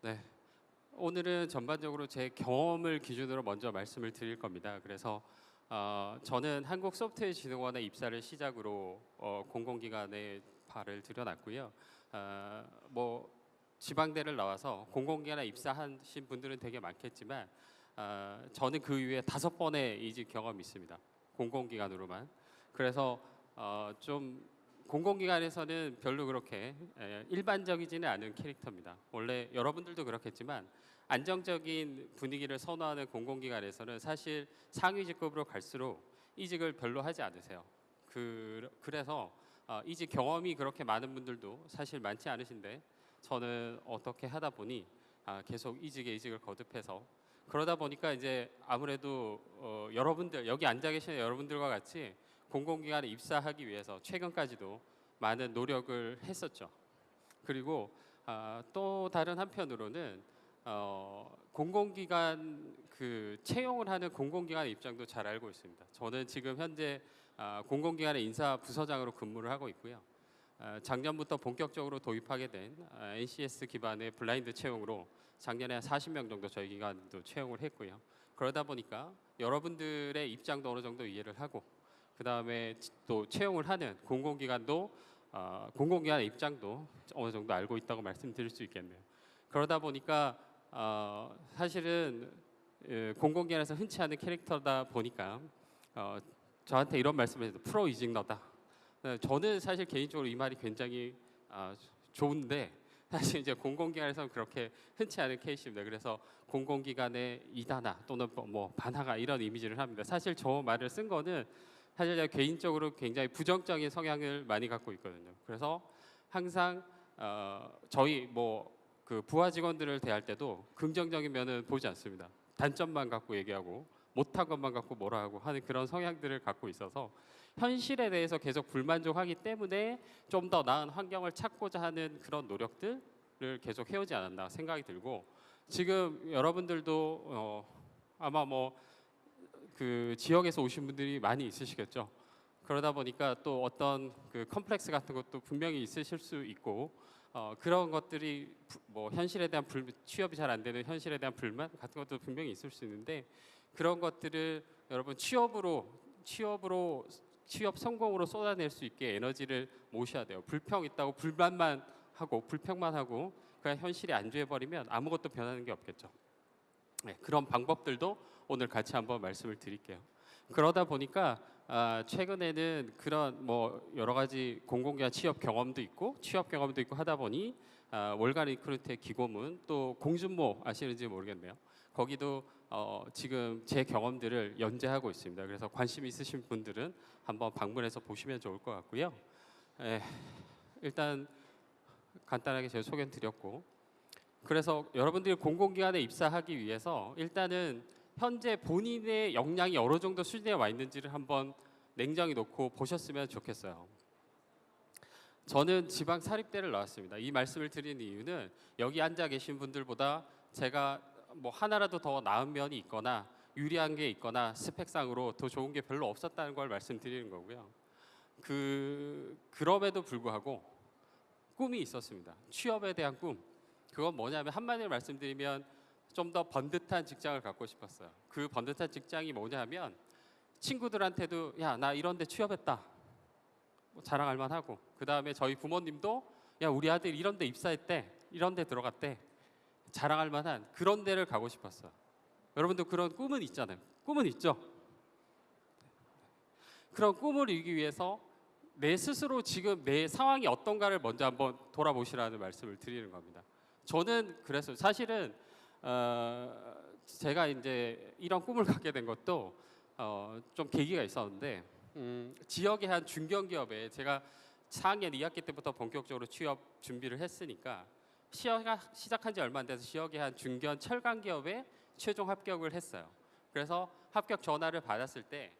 네. 오늘은 전반적으로 제 경험을 기준으로 먼저 말씀을 드릴 겁니다. 그래서 저는 한국소프트웨어진흥원에 입사를 시작으로 공공기관에 발을 들여놨고요. 뭐 지방대를 나와서 공공기관에 입사하신 분들은 되게 많겠지만 저는 그 이후에 5번의 이직 경험이 있습니다. 공공기관으로만. 그래서 좀 공공기관에서는 별로 그렇게 일반적이지는 않은 캐릭터입니다. 원래 여러분들도 그렇겠지만 안정적인 분위기를 선호하는 공공기관에서는 사실 상위 직급으로 갈수록 이직을 별로 하지 않으세요. 그래서 이직 경험이 그렇게 많은 분들도 사실 많지 않으신데 저는 어떻게 하다 보니 계속 이직에 이직을 거듭해서 그러다 보니까 이제 아무래도 여러분들 여기 앉아 계시는 여러분들과 같이 공공기관에 입사하기 위해서 최근까지도 많은 노력을 했었죠. 그리고 또 다른 한편으로는 공공기관 채용을 하는 공공기관 입장도 잘 알고 있습니다. 저는 지금 현재 공공기관의 인사부서장으로 근무를 하고 있고요. 작년부터 본격적으로 도입하게 된 NCS 기반의 블라인드 채용으로 작년에 한 40명 정도 저희 기관도 채용을 했고요. 그러다 보니까 여러분들의 입장도 어느 정도 이해를 하고 그 다음에 또 채용을 하는 공공기관도 공공기관의 입장도 어느 정도 알고 있다고 말씀드릴 수 있겠네요. 그러다 보니까 사실은 공공기관에서 흔치 않은 캐릭터다 보니까 저한테 이런 말씀을 해서 프로 이직너다. 저는 사실 개인적으로 이 말이 굉장히 좋은데 사실 이제 공공기관에서는 그렇게 흔치 않은 케이스입니다. 그래서 공공기관의 이단아 또는 뭐 반항아 이런 이미지를 합니다. 사실 저 말을 쓴 거는 사실 제가 개인적으로 굉장히 부정적인 성향을 많이 갖고 있거든요. 그래서 항상 저희 그 부하 직원들을 대할 때도 긍정적인 면은 보지 않습니다. 단점만 갖고 얘기하고 못한 것만 갖고 뭐라 하고 하는 그런 성향들을 갖고 있어서 현실에 대해서 계속 불만족하기 때문에 좀 더 나은 환경을 찾고자 하는 그런 노력들을 계속 해오지 않았나 생각이 들고 지금 여러분들도 아마 그 지역에서 오신 분들이 많이 있으시겠죠. 그러다 보니까 또 어떤 그 컴플렉스 같은 것도 분명히 있으실 수 있고 그런 것들이 현실에 대한 취업이 잘 안 되는 현실에 대한 불만 같은 것도 분명히 있을 수 있는데 그런 것들을 여러분 취업 성공으로 쏟아낼 수 있게 에너지를 모셔야 돼요. 불평 있다고 불만만 하고 불평만 하고 그냥 현실이 안주해 버리면 아무것도 변하는 게 없겠죠. 네, 그런 방법들도 오늘 같이 한번 말씀을 드릴게요. 그러다 보니까 최근에는 그런 여러 가지 공공기관 취업 경험도 있고 하다 보니 월간 리크루트의 기고문 또 공준모 아시는지 모르겠네요. 거기도 지금 제 경험들을 연재하고 있습니다. 그래서 관심 있으신 분들은 한번 방문해서 보시면 좋을 것 같고요. 일단 간단하게 제가 소개를 드렸고 그래서 여러분들이 공공기관에 입사하기 위해서 일단은 현재 본인의 역량이 어느 정도 수준에 와 있는지를 한번 냉정히 놓고 보셨으면 좋겠어요. 저는 지방 사립대를 나왔습니다. 이 말씀을 드리는 이유는 여기 앉아 계신 분들보다 제가 하나라도 더 나은 면이 있거나 유리한 게 있거나 스펙상으로 더 좋은 게 별로 없었다는 걸 말씀드리는 거고요. 그럼에도 불구하고 꿈이 있었습니다. 취업에 대한 꿈. 그건 뭐냐면 한마디로 말씀드리면 좀 더 번듯한 직장을 갖고 싶었어요. 그 번듯한 직장이 뭐냐면 친구들한테도 야, 나 이런 데 취업했다. 자랑할 만하고 그 다음에 저희 부모님도 야, 우리 아들 이런 데 입사했대. 이런 데 들어갔대. 자랑할 만한 그런 데를 가고 싶었어요. 여러분도 그런 꿈은 있잖아요. 꿈은 있죠? 그런 꿈을 이루기 위해서 내 스스로 지금 내 상황이 어떤가를 먼저 한번 돌아보시라는 말씀을 드리는 겁니다. 저는 그래서 사실은 제가 이제 이런 꿈을 갖게 된 것도 좀 계기가 있었는데 지역의 한 중견기업에 제가 4학년 2학기 때부터 본격적으로 취업 준비를 했으니까 시작한 지 얼마 안 돼서 지역의 한 중견 철강기업에 최종 합격을 했어요. 그래서 합격 전화를 받았을 때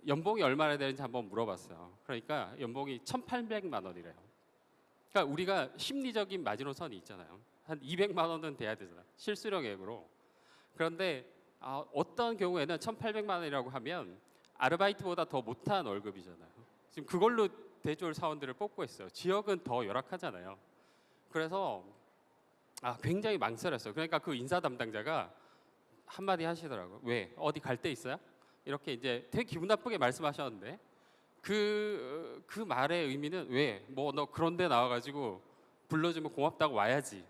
연봉이 얼마나 되는지 한번 물어봤어요. 그러니까 연봉이 1,800만 원이래요. 그러니까 우리가 심리적인 마지노선이 있잖아요. 한 200만 원은 돼야 되잖아요. 실수령액으로. 그런데 어떤 경우에는 1,800만 원이라고 하면 아르바이트보다 더 못한 월급이잖아요. 지금 그걸로 대졸 사원들을 뽑고 있어요. 지역은 더 열악하잖아요. 그래서 굉장히 망설였어요. 그러니까 그 인사 담당자가 한마디 하시더라고요. 왜? 어디 갈 데 있어요? 이렇게 이제 되게 기분 나쁘게 말씀하셨는데 그 말의 의미는 왜? 뭐 너 그런 데 나와가지고 불러주면 고맙다고 와야지.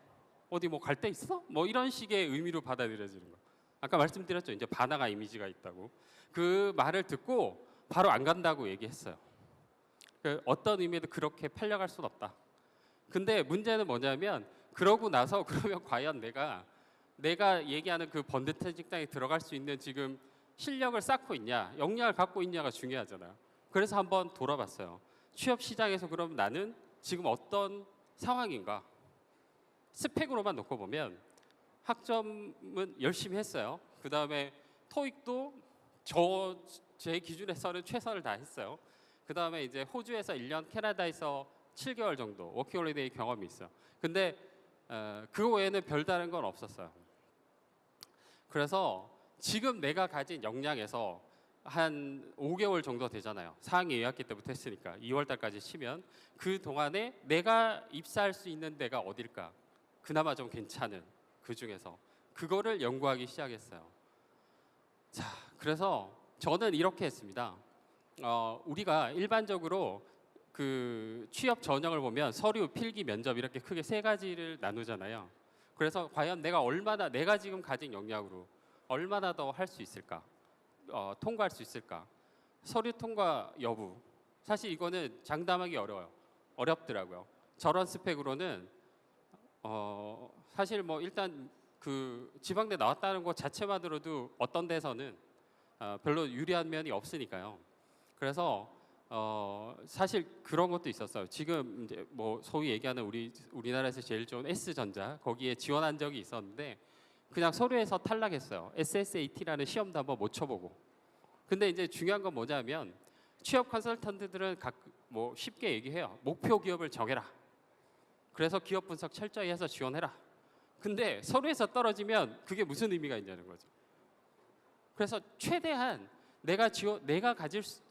어디 뭐 갈 데 있어? 뭐 이런 식의 의미로 받아들여지는 거. 아까 말씀드렸죠. 이제 반항아 이미지가 있다고. 그 말을 듣고 바로 안 간다고 얘기했어요. 어떤 의미에도 그렇게 팔려갈 수는 없다. 근데 문제는 뭐냐면 그러고 나서 그러면 과연 내가 얘기하는 그 번듯한 직장에 들어갈 수 있는 지금 실력을 쌓고 있냐, 역량을 갖고 있냐가 중요하잖아요. 그래서 한번 돌아봤어요. 취업 시장에서 그럼 나는 지금 어떤 상황인가? 스펙으로만 놓고 보면 학점은 열심히 했어요. 그 다음에 토익도 제 기준에서는 최선을 다했어요. 그 다음에 이제 호주에서 1년, 캐나다에서 7개월 정도 워킹홀리데이 경험이 있어요. 근데 그 외에는 별다른 건 없었어요. 그래서 지금 내가 가진 역량에서 한 5개월 정도 되잖아요. 4학기 2학기 때부터 했으니까 2월 달까지 치면 그 동안에 내가 입사할 수 있는 데가 어딜까? 그나마 좀 괜찮은 그 중에서 그거를 연구하기 시작했어요. 자, 그래서 저는 이렇게 했습니다. 우리가 일반적으로 그 취업 전형을 보면 서류, 필기, 면접 이렇게 크게 세 가지를 나누잖아요. 그래서 과연 내가 지금 가진 역량으로 얼마나 더 할 수 있을까? 통과할 수 있을까? 서류 통과 여부. 사실 이거는 장담하기 어렵더라고요. 저런 스펙으로는 사실 뭐 일단 그 지방대 나왔다는 것 자체만으로도 어떤 데서는 별로 유리한 면이 없으니까요. 그래서 사실 그런 것도 있었어요. 지금 이제 뭐 소위 얘기하는 우리나라에서 제일 좋은 S전자 거기에 지원한 적이 있었는데 그냥 서류에서 탈락했어요. SSAT라는 시험도 한번 못 쳐보고. 근데 이제 중요한 건 뭐냐면 취업 컨설턴트들은 뭐 쉽게 얘기해요. 목표 기업을 정해라. 그래서 기업 분석 철저히 해서 지원해라. 근데 서류에서 떨어지면 그게 무슨 의미가 있냐는 거죠. 그래서 최대한 내가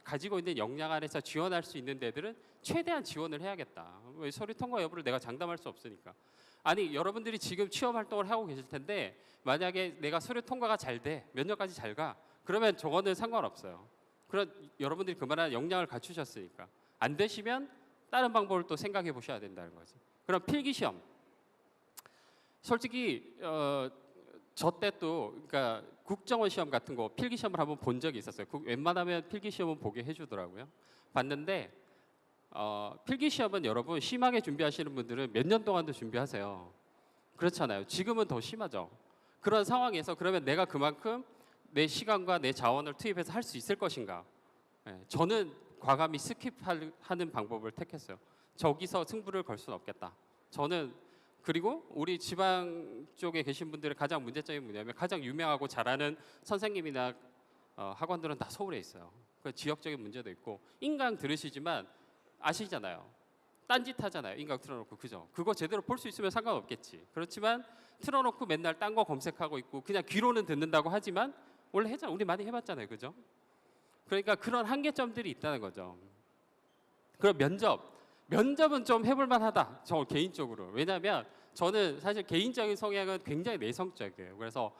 가지고 있는 역량 안에서 지원할 수 있는 데들은 최대한 지원을 해야겠다. 왜 서류 통과 여부를 내가 장담할 수 없으니까. 아니 여러분들이 지금 취업 활동을 하고 계실 텐데 만약에 내가 서류 통과가 잘 돼, 면접까지 잘 가, 그러면 저거는 상관없어요. 그럼 여러분들이 그만한 역량을 갖추셨으니까. 안 되시면 다른 방법을 또 생각해 보셔야 된다는 거지. 그럼 필기시험. 솔직히 저 때 또 그러니까 국정원 시험 같은 거 필기시험을 한번 본 적이 있었어요. 웬만하면 필기시험은 보게 해주더라고요. 봤는데 필기시험은 여러분 심하게 준비하시는 분들은 몇 년 동안도 준비하세요. 그렇잖아요. 지금은 더 심하죠. 그런 상황에서 그러면 내가 그만큼 내 시간과 내 자원을 투입해서 할 수 있을 것인가? 저는 과감히 스킵하는 방법을 택했어요. 저기서 승부를 걸 수는 없겠다. 저는 그리고 우리 지방 쪽에 계신 분들의 가장 문제점이 뭐냐면 가장 유명하고 잘하는 선생님이나 학원들은 다 서울에 있어요. 그 지역적인 문제도 있고 인강 들으시지만 아시잖아요. 딴짓 하잖아요. 인강 틀어놓고 그죠? 그거 제대로 볼 수 있으면 상관없겠지. 그렇지만 틀어놓고 맨날 딴 거 검색하고 있고 그냥 귀로는 듣는다고 하지만 원래 했잖아요. 우리 많이 해봤잖아요. 그죠? 그러니까 그런 한계점들이 있다는 거죠. 그럼 면접은 좀 해볼 만하다. 저 개인적으로. 왜냐하면 저는 사실 개인적인 성향은 굉장히 내성적이에요. 그래서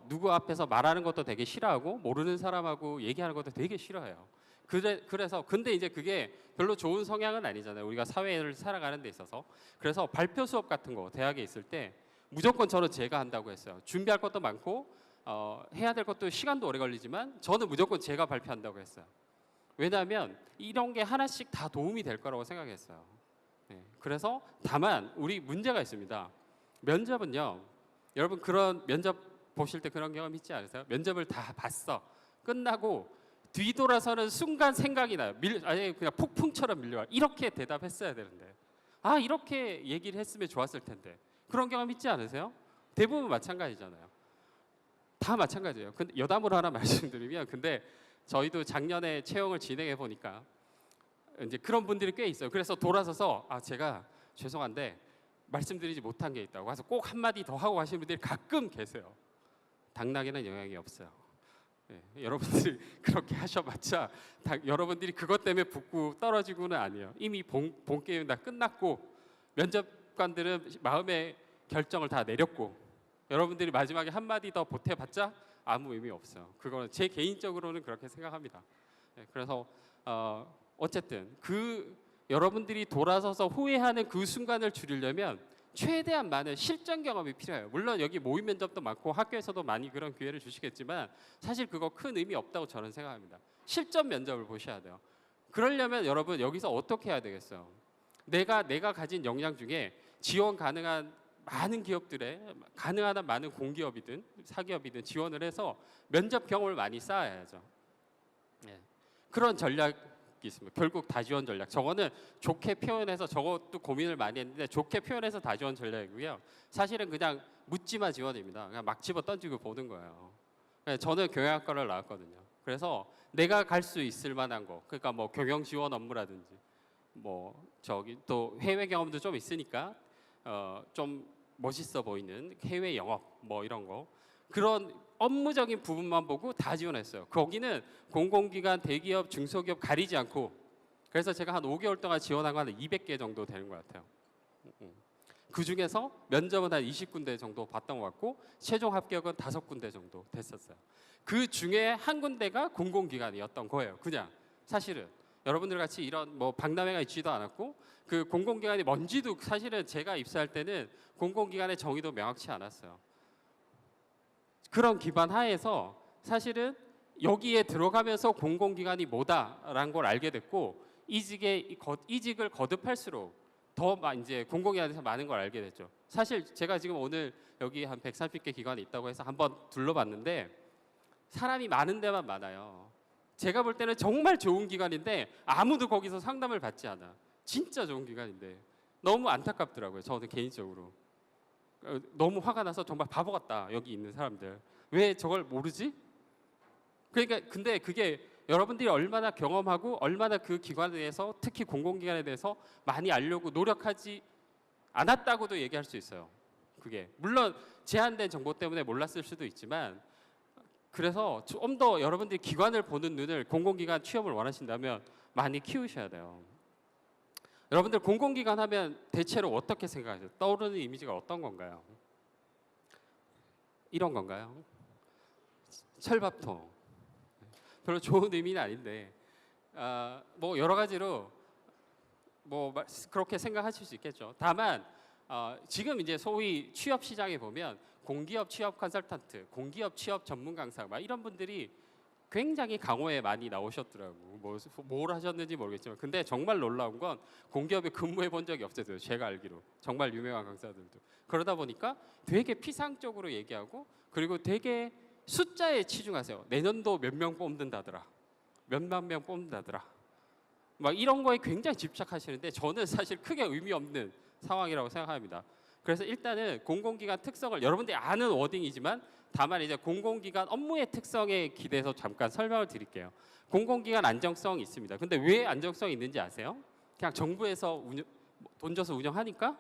누구 앞에서 말하는 것도 되게 싫어하고 모르는 사람하고 얘기하는 것도 되게 싫어해요. 그래서 근데 이제 그게 별로 좋은 성향은 아니잖아요. 우리가 사회를 살아가는 데 있어서. 그래서 발표 수업 같은 거 대학에 있을 때 무조건 저는 제가 한다고 했어요. 준비할 것도 많고 해야 될 것도 시간도 오래 걸리지만 저는 무조건 제가 발표한다고 했어요. 왜냐하면 이런 게 하나씩 다 도움이 될 거라고 생각했어요. 그래서 다만 우리 문제가 있습니다. 면접은요. 여러분 그런 면접 보실 때 그런 경험 있지 않으세요? 면접을 다 봤어. 끝나고 뒤돌아서는 순간 생각이 나요. 아니 그냥 폭풍처럼 밀려와. 이렇게 대답했어야 되는데. 이렇게 얘기를 했으면 좋았을 텐데. 그런 경험 있지 않으세요? 대부분 마찬가지잖아요. 다 마찬가지예요. 근데 여담으로 하나 말씀드리면 근데 저희도 작년에 채용을 진행해 보니까 이제 그런 분들이 꽤 있어요. 그래서 돌아서서 제가 죄송한데 말씀드리지 못한 게 있다고 해서 꼭 한마디 더 하고 하시는 분들이 가끔 계세요. 당락에는 영향이 없어요. 여러분들이 그렇게 하셔봤자 여러분들이 그것 때문에 붙고 떨어지고는 아니에요. 이미 본 게임 다 끝났고 면접관들은 마음에 결정을 다 내렸고 여러분들이 마지막에 한마디 더 보태봤자 아무 의미 없어요. 그거는 제 개인적으로는 그렇게 생각합니다. 그래서 어쨌든 여러분들이 돌아서서 후회하는 그 순간을 줄이려면 최대한 많은 실전 경험이 필요해요. 물론 여기 모의 면접도 많고 학교에서도 많이 그런 기회를 주시겠지만 사실 그거 큰 의미 없다고 저는 생각합니다. 실전 면접을 보셔야 돼요. 그러려면 여러분 여기서 어떻게 해야 되겠어요? 내가 가진 역량 중에 지원 가능한 많은 기업들에 가능한 한 많은 공기업이든 사기업이든 지원을 해서 면접 경험을 많이 쌓아야죠. 그런 전략이 있습니다. 결국 다지원 전략. 저거는 좋게 표현해서 저것도 고민을 많이 했는데 좋게 표현해서 다지원 전략이고요. 사실은 그냥 묻지마 지원입니다. 그냥 막 집어 던지고 보는 거예요. 저는 경영학과를 나왔거든요. 그래서 내가 갈 수 있을 만한 거, 그러니까 뭐 경영 지원 업무라든지, 뭐 저기 또 해외 경험도 좀 있으니까 좀 멋있어 보이는 해외 영업 뭐 이런 거 그런 업무적인 부분만 보고 다 지원했어요. 거기는 공공기관, 대기업, 중소기업 가리지 않고 그래서 제가 한 5개월 동안 지원한 거 한 200개 정도 되는 것 같아요. 그 중에서 면접은 한 20군데 정도 봤던 것 같고 최종 합격은 5군데 정도 됐었어요. 그 중에 한 군데가 공공기관이었던 거예요. 그냥 사실은 여러분들 같이 이런 뭐 박람회가 있지도 않았고 그 공공기관이 뭔지도 사실은 제가 입사할 때는 공공기관의 정의도 명확치 않았어요. 그런 기반 하에서 사실은 여기에 들어가면서 공공기관이 뭐다라는 걸 알게 됐고 이직을 거듭할수록 더 이제 공공기관에서 많은 걸 알게 됐죠. 사실 제가 지금 오늘 여기 한 130개 기관이 있다고 해서 한번 둘러봤는데 사람이 많은 데만 많아요. 제가 볼 때는 정말 좋은 기관인데 아무도 거기서 상담을 받지 않아. 진짜 좋은 기관인데 너무 안타깝더라고요. 저는 개인적으로. 너무 화가 나서 정말 바보 같다. 여기 있는 사람들. 왜 저걸 모르지? 그러니까 근데 그게 여러분들이 얼마나 경험하고 얼마나 그 기관에 대해서 특히 공공기관에 대해서 많이 알려고 노력하지 않았다고도 얘기할 수 있어요. 그게 물론 제한된 정보 때문에 몰랐을 수도 있지만 그래서 좀 더 여러분들이 기관을 보는 눈을 공공기관 취업을 원하신다면 많이 키우셔야 돼요. 여러분들 공공기관 하면 대체로 어떻게 생각하세요? 떠오르는 이미지가 어떤 건가요? 이런 건가요? 철밥통. 별로 좋은 의미는 아닌데 뭐 여러 가지로 뭐 그렇게 생각하실 수 있겠죠. 다만 지금 이제 소위 취업 시장에 보면 공기업 취업 컨설턴트, 공기업 취업 전문 강사 막 이런 분들이 굉장히 강호에 많이 나오셨더라고. 뭘 하셨는지 모르겠지만 근데 정말 놀라운 건 공기업에 근무해 본 적이 없어요. 제가 알기로. 정말 유명한 강사들도. 그러다 보니까 되게 피상적으로 얘기하고 그리고 되게 숫자에 치중하세요. 내년도 몇 명 뽑는다더라. 몇만 명 뽑는다더라. 막 이런 거에 굉장히 집착하시는데 저는 사실 크게 의미 없는 상황이라고 생각합니다. 그래서 일단은 공공기관 특성을 여러분들이 아는 워딩이지만 다만 이제 공공기관 업무의 특성에 기대서 잠깐 설명을 드릴게요. 공공기관 안정성이 있습니다. 근데 왜 안정성이 있는지 아세요? 그냥 정부에서 돈 줘서 운영하니까?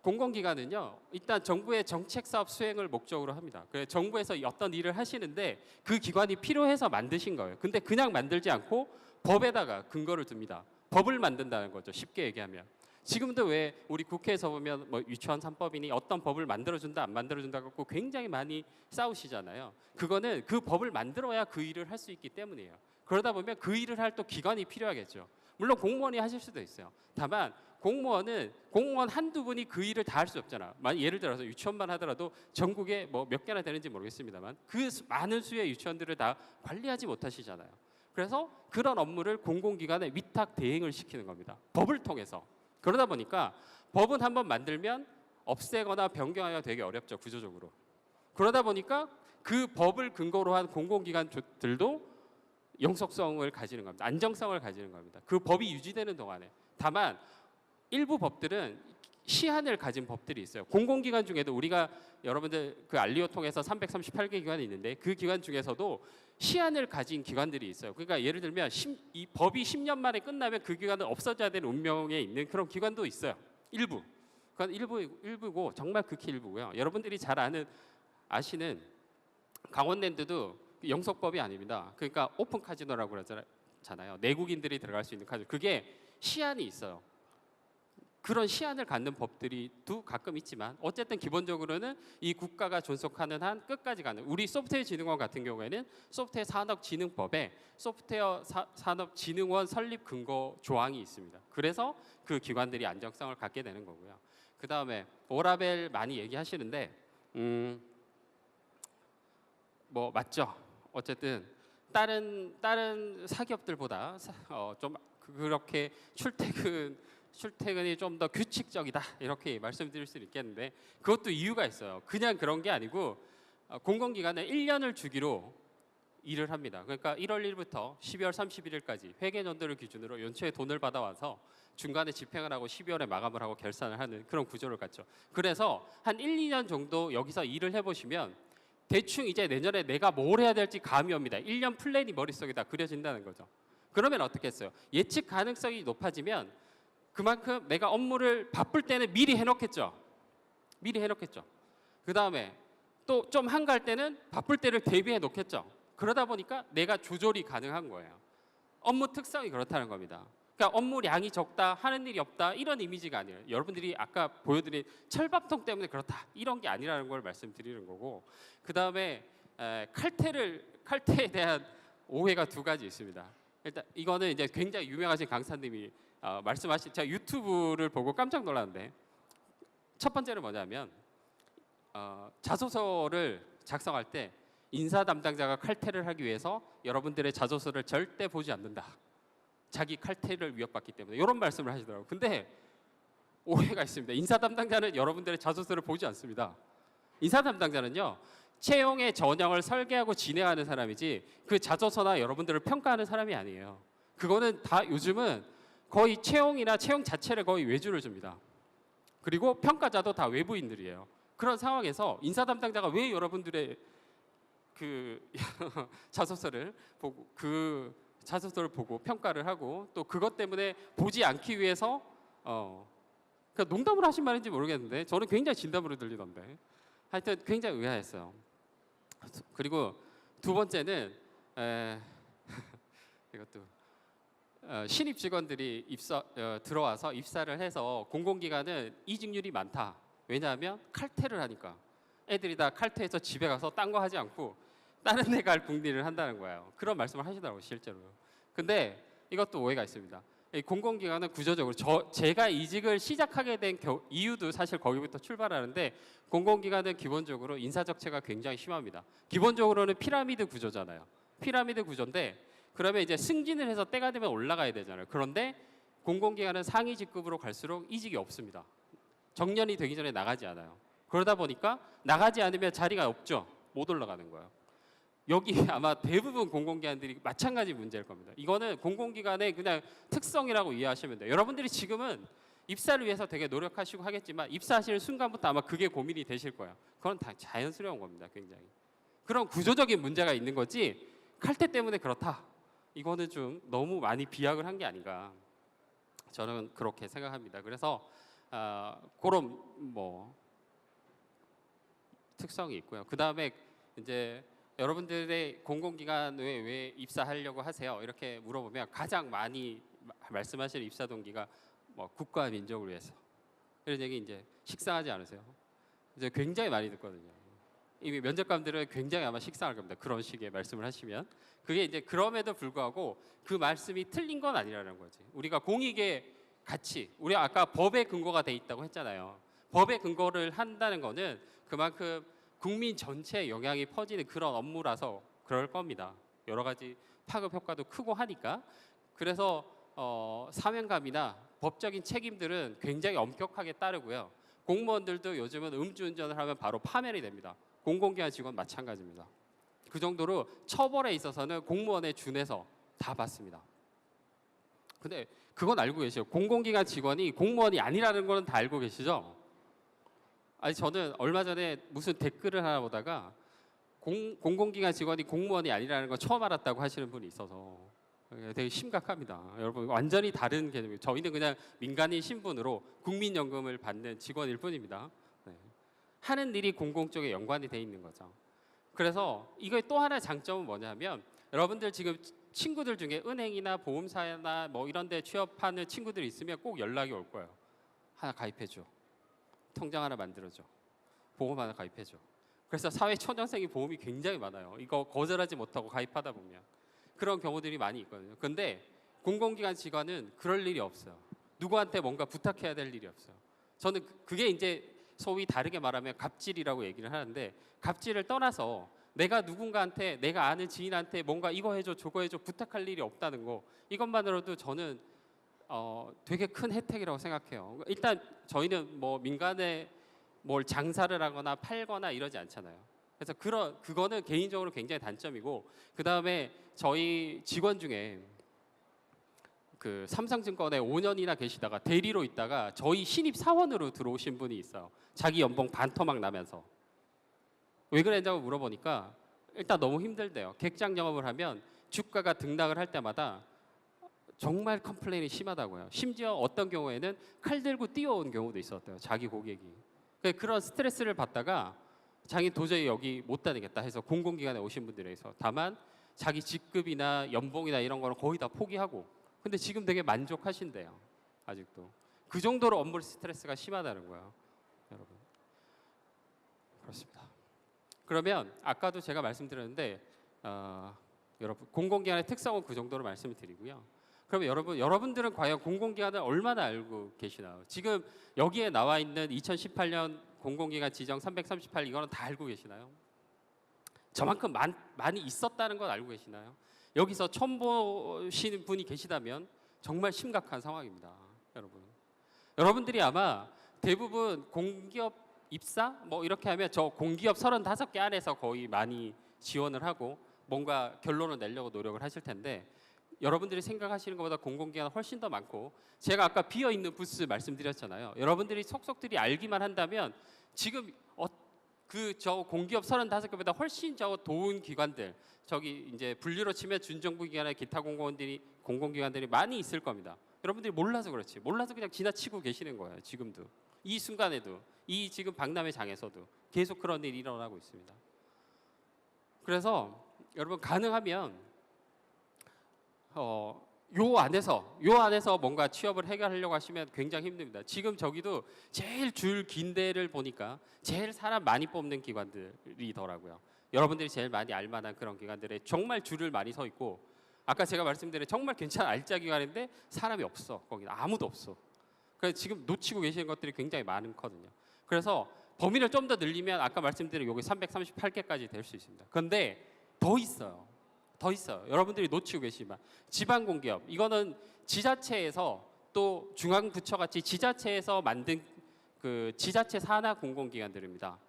공공기관은요 일단 정부의 정책 사업 수행을 목적으로 합니다. 그래서 정부에서 어떤 일을 하시는데 그 기관이 필요해서 만드신 거예요. 근데 그냥 만들지 않고 법에다가 근거를 둡니다. 법을 만든다는 거죠. 쉽게 얘기하면. 지금도 왜 우리 국회에서 보면 뭐 유치원 3법이니 어떤 법을 만들어준다 안 만들어준다 갖고 굉장히 많이 싸우시잖아요. 그거는 그 법을 만들어야 그 일을 할 수 있기 때문이에요. 그러다 보면 그 일을 할 또 기관이 필요하겠죠. 물론 공무원이 하실 수도 있어요. 다만 공무원 한두 분이 그 일을 다 할 수 없잖아. 예를 들어서 유치원만 하더라도 전국에 뭐 몇 개나 되는지 모르겠습니다만 그 많은 수의 유치원들을 다 관리하지 못하시잖아요. 그래서 그런 업무를 공공기관에 위탁 대행을 시키는 겁니다. 법을 통해서. 그러다 보니까 법은 한번 만들면 없애거나 변경하기가 되게 어렵죠. 구조적으로. 그러다 보니까 그 법을 근거로 한 공공기관들도 영속성을 가지는 겁니다. 안정성을 가지는 겁니다. 그 법이 유지되는 동안에. 다만 일부 법들은 시한을 가진 법들이 있어요. 공공기관 중에도 우리가 여러분들 그 알리오 통해서 338개 기관이 있는데 그 기관 중에서도 시한을 가진 기관들이 있어요. 그러니까 예를 들면 이 법이 10년 만에 끝나면 그 기관은 없어져야 되는 운명에 있는 그런 기관도 있어요. 일부. 그건 일부고 정말 극히 일부고요. 여러분들이 잘 아시는 강원랜드도 영속법이 아닙니다. 그러니까 오픈 카지노라고 그러잖아요. 내국인들이 들어갈 수 있는 카지노. 그게 시한이 있어요. 그런 시한을 갖는 법들이 도 가끔 있지만 어쨌든 기본적으로는 이 국가가 존속하는 한 끝까지 가는, 우리 소프트웨어진흥원 같은 경우에는 소프트웨어 산업진흥법에 소프트웨어 산업진흥원 설립 근거 조항이 있습니다. 그래서 그 기관들이 안정성을 갖게 되는 거고요. 그 다음에 오라벨 많이 얘기하시는데 뭐 맞죠. 어쨌든 다른 사기업들보다 좀 그렇게 출퇴근이 좀 더 규칙적이다 이렇게 말씀드릴 수 있겠는데, 그것도 이유가 있어요. 그냥 그런 게 아니고 공공기관은 1년을 주기로 일을 합니다. 그러니까 1월 1일부터 12월 31일까지 회계연도를 기준으로 연초에 돈을 받아와서 중간에 집행을 하고 12월에 마감을 하고 결산을 하는 그런 구조를 갖죠. 그래서 한 1, 2년 정도 여기서 일을 해보시면 대충 이제 내년에 내가 뭘 해야 될지 감이 옵니다. 1년 플랜이 머릿속에 다 그려진다는 거죠. 그러면 어떻게 했어요? 예측 가능성이 높아지면 그만큼 내가 업무를 바쁠 때는 미리 해놓겠죠. 그 다음에 또 좀 한가할 때는 바쁠 때를 대비해 놓겠죠. 그러다 보니까 내가 조절이 가능한 거예요. 업무 특성이 그렇다는 겁니다. 그러니까 업무량이 적다, 하는 일이 없다 이런 이미지가 아니에요. 여러분들이 아까 보여드린 철밥통 때문에 그렇다 이런 게 아니라는 걸 말씀드리는 거고, 그 다음에 칼퇴에 대한 오해가 두 가지 있습니다. 일단 이거는 이제 굉장히 유명하신 강사님이 말씀하신, 제가 유튜브를 보고 깜짝 놀랐는데, 첫 번째는 뭐냐면 자소서를 작성할 때 인사 담당자가 칼퇴를 하기 위해서 여러분들의 자소서를 절대 보지 않는다. 자기 칼퇴를 위협받기 때문에 이런 말씀을 하시더라고요. 근데 오해가 있습니다. 인사 담당자는 여러분들의 자소서를 보지 않습니다. 인사 담당자는요, 채용의 전형을 설계하고 진행하는 사람이지 그 자소서나 여러분들을 평가하는 사람이 아니에요. 그거는 다 요즘은 거의 채용이나 채용 자체를 거의 외주를 줍니다. 그리고 평가자도 다 외부인들이에요. 그런 상황에서 인사 담당자가 왜 여러분들의 그 자소서를 보고 평가를 하고 또 그것 때문에 보지 않기 위해서 그러니까 농담으로 하신 말인지 모르겠는데 저는 굉장히 진담으로 들리던데, 하여튼 굉장히 의아했어요. 그리고 두 번째는 이것도 신입 직원들이 들어와서 입사를 해서 공공기관은 이직률이 많다. 왜냐하면 칼퇴를 하니까 애들이 다 칼퇴해서 집에 가서 딴 거 하지 않고 다른 데 갈 궁리를 한다는 거예요. 그런 말씀을 하시더라고요, 실제로. 근데 이것도 오해가 있습니다. 이 공공기관은 구조적으로 제가 이직을 시작하게 된 이유도 사실 거기부터 출발하는데, 공공기관은 기본적으로 인사적체가 굉장히 심합니다. 기본적으로는 피라미드 구조잖아요. 피라미드 구조인데 그러면 이제 승진을 해서 때가 되면 올라가야 되잖아요. 그런데 공공기관은 상위 직급으로 갈수록 이직이 없습니다. 정년이 되기 전에 나가지 않아요. 그러다 보니까 나가지 않으면 자리가 없죠. 못 올라가는 거예요. 여기 아마 대부분 공공기관들이 마찬가지 문제일 겁니다. 이거는 공공기관의 그냥 특성이라고 이해하시면 돼요. 여러분들이 지금은 입사를 위해서 되게 노력하시고 하겠지만 입사하시는 순간부터 아마 그게 고민이 되실 거예요. 그건 다 자연스러운 겁니다. 굉장히. 그런 구조적인 문제가 있는 거지 칼퇴 때문에 그렇다. 이거는 좀 너무 많이 비약을 한 게 아닌가. 저는 그렇게 생각합니다. 그래서 그런 뭐 특성이 있고요. 그 다음에 이제 여러분들의 공공기관에 왜 입사하려고 하세요? 이렇게 물어보면 가장 많이 말씀하시는 입사 동기가 뭐 국가와 민족을 위해서, 이런 얘기 이제 식상하지 않으세요? 이제 굉장히 많이 듣거든요. 이미 면접관들은 굉장히 아마 식상할 겁니다. 그런 식의 말씀을 하시면. 그게 이제 그럼에도 불구하고 그 말씀이 틀린 건 아니라는 거지. 우리가 공익의 가치, 우리 아까 법에 근거가 돼 있다고 했잖아요. 법에 근거를 한다는 거는 그만큼 국민 전체에 영향이 퍼지는 그런 업무라서 그럴 겁니다. 여러 가지 파급 효과도 크고 하니까. 그래서 사명감이나 법적인 책임들은 굉장히 엄격하게 따르고요. 공무원들도 요즘은 음주운전을 하면 바로 파면이 됩니다. 공공기관 직원 마찬가지입니다. 그 정도로 처벌에 있어서는 공무원에 준해서 다 받습니다. 근데 그건 알고 계시죠? 공공기관 직원이 공무원이 아니라는 거는 다 알고 계시죠? 아니 저는 얼마 전에 무슨 댓글을 하나 보다가 공공기관 직원이 공무원이 아니라는 거 처음 알았다고 하시는 분이 있어서 되게 심각합니다. 여러분 완전히 다른 개념이에요. 저희는 그냥 민간인 신분으로 국민연금을 받는 직원일 뿐입니다. 네. 하는 일이 공공 쪽에 연관이 돼 있는 거죠. 그래서 이거의 또 하나의 장점은 뭐냐면 여러분들 지금 친구들 중에 은행이나 보험사나 뭐 이런 데 취업하는 친구들이 있으면 꼭 연락이 올 거예요. 하나 가입해줘. 통장 하나 만들어줘. 보험 하나 가입해줘. 그래서 사회초년생이 보험이 굉장히 많아요. 이거 거절하지 못하고 가입하다 보면 그런 경우들이 많이 있거든요. 근데 공공기관 직원은 그럴 일이 없어요. 누구한테 뭔가 부탁해야 될 일이 없어요. 저는 그게 이제 소위 다르게 말하면 갑질이라고 얘기를 하는데, 갑질을 떠나서 내가 누군가한테, 내가 아는 지인한테 뭔가 이거 해줘 저거 해줘 부탁할 일이 없다는 거, 이것만으로도 저는 되게 큰 혜택이라고 생각해요. 일단 저희는 뭐 민간에 뭘 장사를 하거나 팔거나 이러지 않잖아요. 그래서 그거는 개인적으로 굉장히 단점이고, 그 다음에 저희 직원 중에 그 삼성증권에 5년이나 계시다가 대리로 있다가 저희 신입 사원으로 들어오신 분이 있어요. 자기 연봉 반토막 나면서. 왜 그랬냐고 물어보니까 일단 너무 힘들대요. 객장 영업을 하면 주가가 등락을 할 때마다 정말 컴플레인이 심하다고요. 심지어 어떤 경우에는 칼 들고 뛰어온 경우도 있었대요. 자기 고객이. 그런 스트레스를 받다가 자기 도저히 여기 못 다니겠다 해서 공공기관에 오신 분들에서, 다만 자기 직급이나 연봉이나 이런 거는 거의 다 포기하고, 근데 지금 되게 만족하신대요. 아직도. 그 정도로 업무 스트레스가 심하다는 거예요. 여러분. 그렇습니다. 그러면 아까도 제가 말씀드렸는데 여러분 공공기관의 특성은 그 정도로 말씀을 드리고요. 그러면 여러분들은 과연 공공기관을 얼마나 알고 계시나요? 지금 여기에 나와 있는 2018년 공공기관 지정 338 이거는 다 알고 계시나요? 저만큼 많이 있었다는 건 알고 계시나요? 여기서 처음 보시는 분이 계시다면 정말 심각한 상황입니다, 여러분. 여러분들이 아마 대부분 공기업 입사 뭐 이렇게 하면 저 공기업 35개 안에서 거의 많이 지원을 하고 뭔가 결론을 내려고 노력을 하실 텐데, 여러분들이 생각하시는 것보다 공공기관 훨씬 더 많고, 제가 아까 비어있는 부스 말씀드렸잖아요. 여러분들이 속속들이 알기만 한다면 지금 저 공기업 35개보다 훨씬 저 좋은 기관들, 저기 이제 분류로 치면 준정부 기관의 기타 공공기관들이 많이 있을 겁니다. 여러분들이 몰라서 그렇지, 몰라서 그냥 지나치고 계시는 거예요. 지금도 이 순간에도, 이 지금 박람회 장에서도 계속 그런 일이 일어나고 있습니다. 그래서 여러분 가능하면 요 안에서 뭔가 취업을 해결하려고 하시면 굉장히 힘듭니다. 지금 저기도 제일 줄 긴 데를 보니까 제일 사람 많이 뽑는 기관들이더라고요. 여러분들이 제일 많이 알만한 그런 기관들에 정말 줄을 많이 서 있고, 아까 제가 말씀드린 정말 괜찮은 알짜 기관인데 사람이 없어. 거기는 아무도 없어. 그래서 지금 놓치고 계시는 것들이 굉장히 많거든요. 그래서 범위를 좀 더 늘리면 아까 말씀드린 여기 338개까지 될 수 있습니다. 그런데 더 있어요. 여러분들이 놓치고 계시지만 지방공기업, 이거는 지자체에서 또 중앙부처같이 지자체에서 만든 그 지자체 산하 공공기관들입니다.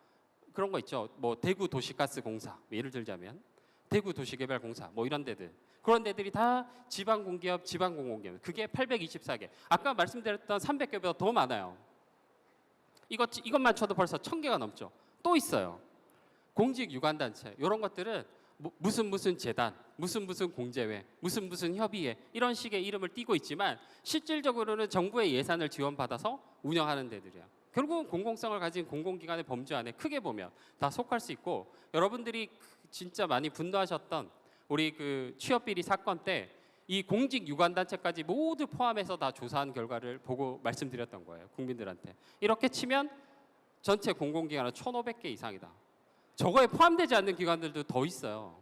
그런 거 있죠. 뭐 대구도시가스공사, 예를 들자면 대구도시개발공사 뭐 이런 데들, 그런 데들이 다 지방공기업, 지방공공기업. 그게 824개. 아까 말씀드렸던 300개보다 더 많아요. 이것만 쳐도 벌써 1000개가 넘죠. 또 있어요. 공직유관단체, 이런 것들은 무슨 재단, 무슨 공제회, 무슨 협의회, 이런 식의 이름을 띠고 있지만 실질적으로는 정부의 예산을 지원받아서 운영하는 데들이야. 결국은 공공성을 가진 공공기관의 범주 안에 크게 보면 다 속할 수 있고, 여러분들이 진짜 많이 분노하셨던 우리 그 취업비리 사건 때 이 공직유관단체까지 모두 포함해서 다 조사한 결과를 보고 말씀드렸던 거예요, 국민들한테. 이렇게 치면 전체 공공기관은 1,500개 이상이다. 저거에 포함되지 않는 기관들도 더 있어요,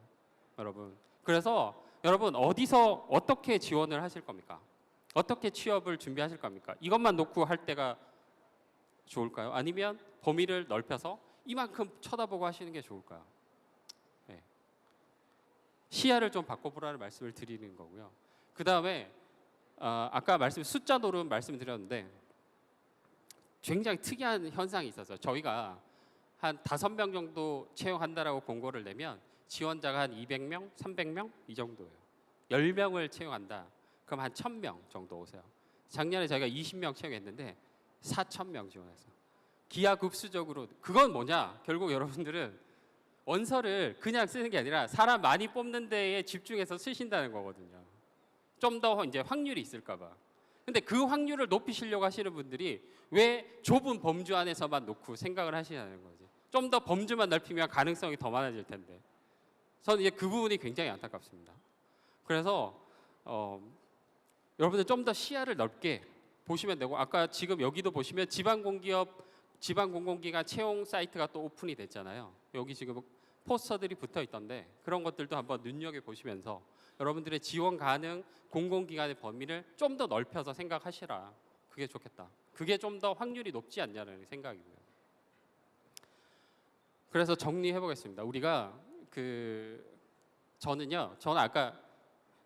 여러분. 그래서 여러분 어디서 어떻게 지원을 하실 겁니까? 어떻게 취업을 준비하실 겁니까? 이것만 놓고 할 때가 좋을까요? 아니면 범위를 넓혀서 이만큼 쳐다보고 하시는 게 좋을까요? 네. 시야를 좀 바꿔보라는 말씀을 드리는 거고요. 그 다음에 아까 숫자 노름 말씀드렸는데 굉장히 특이한 현상이 있어서, 저희가 한 5명 정도 채용한다라고 공고를 내면 지원자가 한 200명, 300명 이 정도예요. 10명을 채용한다. 그럼 한 1000명 정도 오세요. 작년에 저희가 20명 채용했는데 4000명 지원해서 기하급수적으로. 그건 뭐냐? 결국 여러분들은 원서를 그냥 쓰는 게 아니라 사람 많이 뽑는 데에 집중해서 쓰신다는 거거든요. 좀 더 이제 확률이 있을까 봐. 근데 그 확률을 높이시려고 하시는 분들이 왜 좁은 범주 안에서만 놓고 생각을 하시냐는 거지. 좀 더 범주만 넓히면 가능성이 더 많아질 텐데. 저는 이제 그 부분이 굉장히 안타깝습니다. 그래서 여러분들 좀 더 시야를 넓게 보시면 되고 아까 지금 여기도 보시면 지방공기업 지방공공기관 채용 사이트가 또 오픈이 됐잖아요. 여기 지금 포스터들이 붙어 있던데 그런 것들도 한번 눈여겨 보시면서 여러분들의 지원 가능 공공기관의 범위를 좀 더 넓혀서 생각하시라. 그게 좋겠다. 그게 좀 더 확률이 높지 않냐는 생각이고요. 그래서 정리해 보겠습니다. 우리가 저는 아까